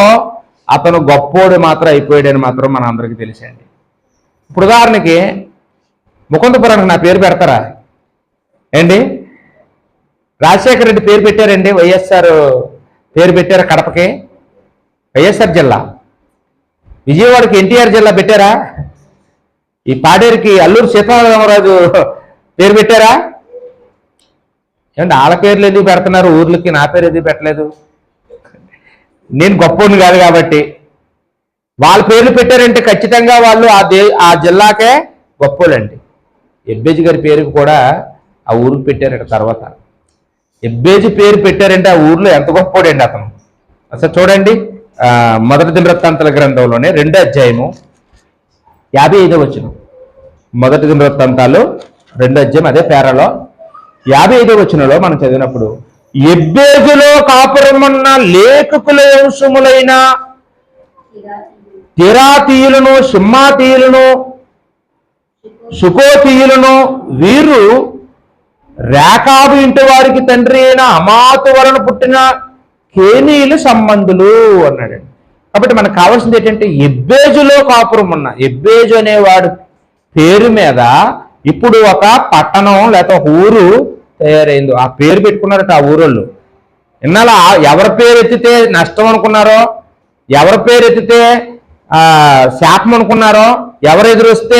అతను గొప్పోడు మాత్రం అయిపోయాడని మాత్రం మన అందరికీ తెలిసండి. ఇప్పుడు ఉదాహరణకి ముకుందపురానికి నా పేరు పెడతారా ఏంటి? రాజశేఖర రెడ్డి పేరు పెట్టారండి, వైఎస్ఆర్ పేరు పెట్టారా కడపకి? వైఎస్ఆర్ జిల్లా. విజయవాడకి ఎన్టీఆర్ జిల్లా పెట్టారా? ఈ పాడేరుకి అల్లూరు సీతారామరాజు పేరు పెట్టారా? ఏమంటే వాళ్ళ పేర్లు ఎందుకు పెడుతున్నారు ఊర్లకి, నా పేరు ఎందుకు పెట్టలేదు? నేను గొప్పని కాదు కాబట్టి. వాళ్ళ పేర్లు పెట్టారంటే ఖచ్చితంగా వాళ్ళు ఆ జిల్లాకే గొప్పోళ్ళండి. ఎబ్బేజి గారి పేరుకి కూడా ఆ ఊరికి పెట్టారట. తర్వాత ఎబ్బేజి పేరు పెట్టారంటే ఆ ఊర్లో ఎంత గొప్పోడండి అతను. అసలు చూడండి, మొదటి దినవృత్తాంతాల గ్రంథంలోనే 2వ అధ్యాయము 55వ వచనం. మొదటి దినవృత్తాంతాలు 2వ అధ్యాయం అదే పేరాలో 55వ వచనంలో మనం చదివినప్పుడు, ఎబ్బేజులో కాపురమున్న లేఖకుల వంశములైన తిరాతీయులను, సింహాతీయులను, సుకోతీయులను వీరు రేకాబు ఇంటి వారికి తండ్రి అయిన అమాతు వలన పుట్టిన కేనీయులు సంబంధులు అన్నాడండి. కాబట్టి మనకు కావాల్సింది ఏంటంటే ఎబ్బేజులో కాపురం ఉన్న, ఎబ్బేజు అనేవాడు పేరు మీద ఇప్పుడు ఒక పట్టణం లేకపోతే ఒక ఊరు తయారైంది. ఆ పేరు పెట్టుకున్నారట ఆ ఊరోళ్ళు. ఇన్నాళ్ళ ఎవరి పేరు ఎత్తితే నష్టం అనుకున్నారో, ఎవరి పేరు ఎత్తితే శాపం అనుకున్నారో, ఎవరు ఎదురొస్తే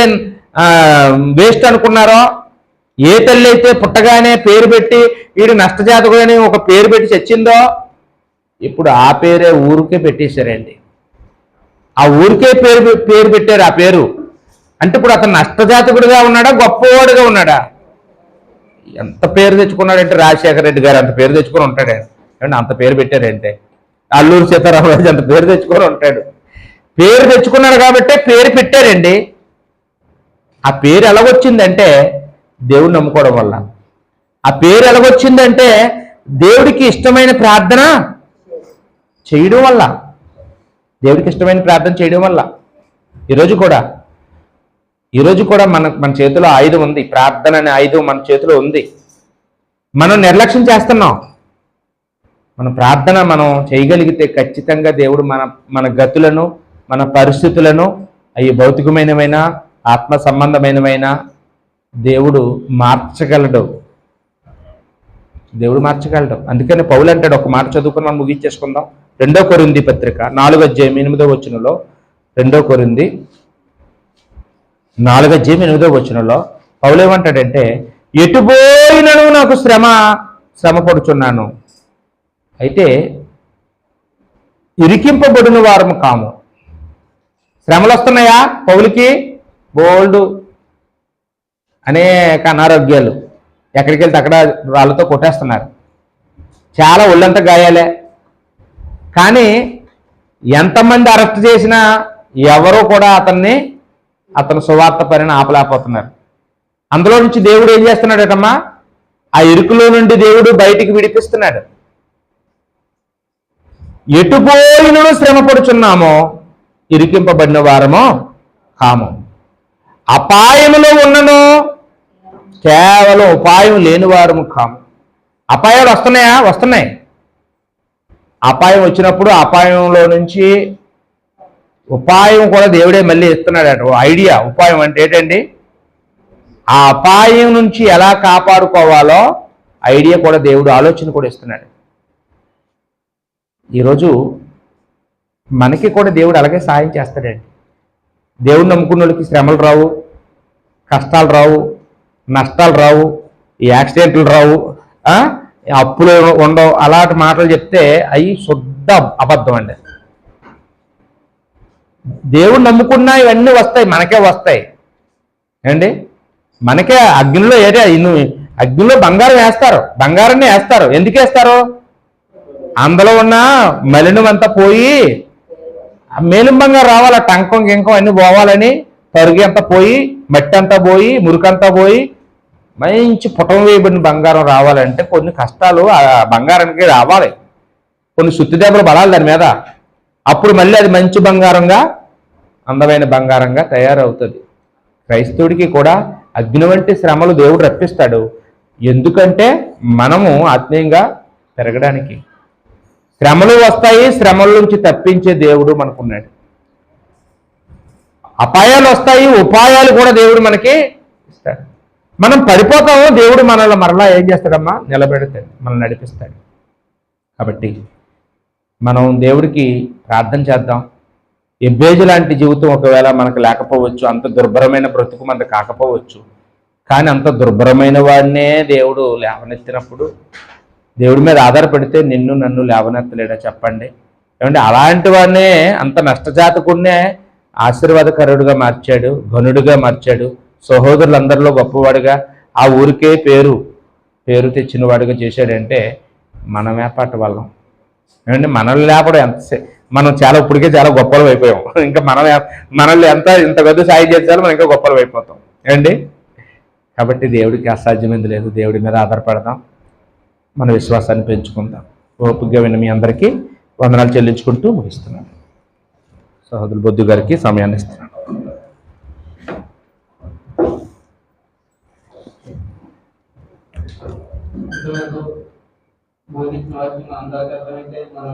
వేస్ట్ అనుకున్నారో, ఏ తల్లి అయితే పుట్టగానే పేరు పెట్టి వీడు నష్టజాతకుడని ఒక పేరు పెట్టి చచ్చిందో ఇప్పుడు ఆ పేరే ఊరికే పెట్టేశారండి. ఆ ఊరికే పేరు పెట్టారు. ఆ పేరు అంటే ఇప్పుడు అతను నష్టజాతకుడిగా ఉన్నాడా, గొప్పవాడుగా ఉన్నాడా? ఎంత పేరు తెచ్చుకున్నాడంటే రాజశేఖర రెడ్డి గారు అంత పేరు తెచ్చుకొని ఉంటాడు. అంత పేరు పెట్టారంటే అల్లూరు సీతారామరాజు అంత పేరు తెచ్చుకొని ఉంటాడు. పేరు తెచ్చుకున్నాడు కాబట్టే పేరు పెట్టారండి. ఆ పేరు ఎలాగొచ్చిందంటే దేవుడు నమ్ముకోవడం వల్ల. ఆ పేరు ఎలాగొచ్చిందంటే దేవుడికి ఇష్టమైన ప్రార్థన చేయడం వల్ల. దేవుడికి ఇష్టమైన ప్రార్థన చేయడం వల్ల. ఈరోజు కూడా మన చేతిలో ఆయుధం ఉంది. ప్రార్థన అనే ఆయుధం మన చేతిలో ఉంది. మనం నిర్లక్ష్యం చేస్తున్నాం. మన ప్రార్థన మనం చేయగలిగితే ఖచ్చితంగా దేవుడు మన గతులను, మన పరిస్థితులను, అవి భౌతికమైనవైనా ఆత్మ సంబంధమైనవైనా దేవుడు మార్చగలడు. అందుకని పౌలు అంటాడు, ఒక మాట చదువుకుని మనం ముగించేసుకుందాం. 2వ కొరింథీ పత్రిక 4వ అధ్యాయం 8వ వచనంలో, 2వ కొరింథీ 4వ అధ్యాయం 8వ వచనంలో పౌలు ఏమంటాడంటే, ఎటుపోయినను నాకు శ్రమ పడుచున్నాను, అయితే ఇరికింపబడిన వారము కాము. శ్రమలు వస్తున్నాయా పౌలుకి? బోల్డ్ అనేక అనారోగ్యాలు, ఎక్కడికి వెళ్తే అక్కడ రాళ్ళతో కొట్టేస్తున్నారు, చాలా ఒళ్ళంతా గాయాలే. కానీ ఎంతమంది అరెస్ట్ చేసినా ఎవరో కూడా అతను సువార్త పనిని ఆపలేకపోతున్నారు. అందులో నుంచి దేవుడు ఏం చేస్తున్నాడటమ్మా? ఆ ఇరుకులో నుండి దేవుడు బయటికి విడిపిస్తున్నాడు. ఎటుపోయినను శ్రమ పడుచున్నామో ఇరికింపబడిన వారమో కాము. అపాయములో ఉన్నను కేవలం ఉపాయం లేని వారము కాము. అపాయాలు వస్తున్నాయా? వస్తున్నాయి. అపాయం వచ్చినప్పుడు అపాయంలో నుంచి ఉపాయం కూడా దేవుడే మళ్ళీ ఇస్తున్నాడు. ఐడియా, ఉపాయం అంటే ఏంటండి? ఆ అపాయం నుంచి ఎలా కాపాడుకోవాలో ఐడియా కూడా దేవుడు, ఆలోచన కూడా ఇస్తున్నాడు. ఈరోజు మనకి కూడా దేవుడు అలాగే సాయం చేస్తాడండి. దేవుడు నమ్ముకున్న వాళ్ళకి శ్రమలు రావు, కష్టాలు రావు, నష్టాలు రావు, యాక్సిడెంట్లు రావు, అప్పులు ఉండవు. అలాంటి మాటలు చెప్తే అవి శుద్ధ అబద్ధం అండి. దేవుడు నమ్ముకున్నా ఇవన్నీ వస్తాయి, మనకే వస్తాయి అండి. మనకే అగ్నిలో అగ్నిలో బంగారం వేస్తారు, బంగారాన్ని వేస్తారు. ఎందుకు వేస్తారు? అందులో ఉన్న మలినం అంతా పోయి మేలిం బంగారం రావాలి, టంకం గింకం అన్ని పోవాలని, తరుగు అంతా పోయి, మట్టి అంతా పోయి, మురికంతా పోయి మంచి పుటం వేయబడిన బంగారం రావాలంటే కొన్ని కష్టాలు ఆ బంగారానికి రావాలి, కొన్ని సుత్తి దెబ్బలు పడాలి దాని మీద. అప్పుడు మళ్ళీ అది మంచి బంగారంగా, అందమైన బంగారంగా తయారవుతుంది. క్రైస్తవుడికి కూడా అగ్ని వంటి శ్రమలు దేవుడు రప్పిస్తాడు. ఎందుకంటే మనము ఆత్మీయంగా పెరగడానికి. శ్రమలు వస్తాయి, శ్రమల నుంచి తప్పించే దేవుడు మనకున్నాడు. అపాయాలు వస్తాయి, ఉపాయాలు కూడా దేవుడు మనకి ఇస్తాడు. మనం పడిపోతాము, దేవుడు మనల్ని మరలా ఏం చేస్తాడమ్మా, నిలబెడతాడు, మనల్ని నడిపిస్తాడు. కాబట్టి మనం దేవుడికి ప్రార్థన చేద్దాం. ఎబ్బేజు లాంటి జీవితం ఒకవేళ మనకు లేకపోవచ్చు, అంత దుర్భరమైన బ్రతుకు మనకు కాకపోవచ్చు, కానీ అంత దుర్భరమైన వాడినే దేవుడు లేవనెత్తినప్పుడు, దేవుడి మీద ఆధారపడితే నిన్ను నన్ను లేవనెత్తలేడా చెప్పండి? ఏమంటే అలాంటి వాడినే, అంత నష్టజాతకుడినే ఆశీర్వాదకరుడుగా మార్చాడు, ఘనుడిగా మార్చాడు, సహోదరులందరిలో గొప్పవాడిగా, ఆ ఊరికే పేరు తెచ్చిన వాడిగా చేశాడంటే మనమే పాట వాళ్ళం. ఏమంటే మనల్ని లేపడం ఎంతసేపు, మనం ఇప్పటికే చాలా గొప్పలు అయిపోయాం. ఇంకా మనల్ని ఇంత పెద్ద సాయం చేశారో మనం ఇంకా గొప్పలు అయిపోతాం ఏమండి. కాబట్టి దేవుడికి అసాధ్యమైంది లేదు. దేవుడి మీద ఆధారపడదాం, మన విశ్వాసాన్ని పెంచుకుందాం. ఓపికగా విన్న మీ అందరికీ వందనాలు చెల్లించుకుంటూ ముగిస్తున్నాను. సహోదరు బొద్దు గారికి సమయాన్ని ఇస్తున్నాను. బోధించిన వాటిని అందాకైతే మన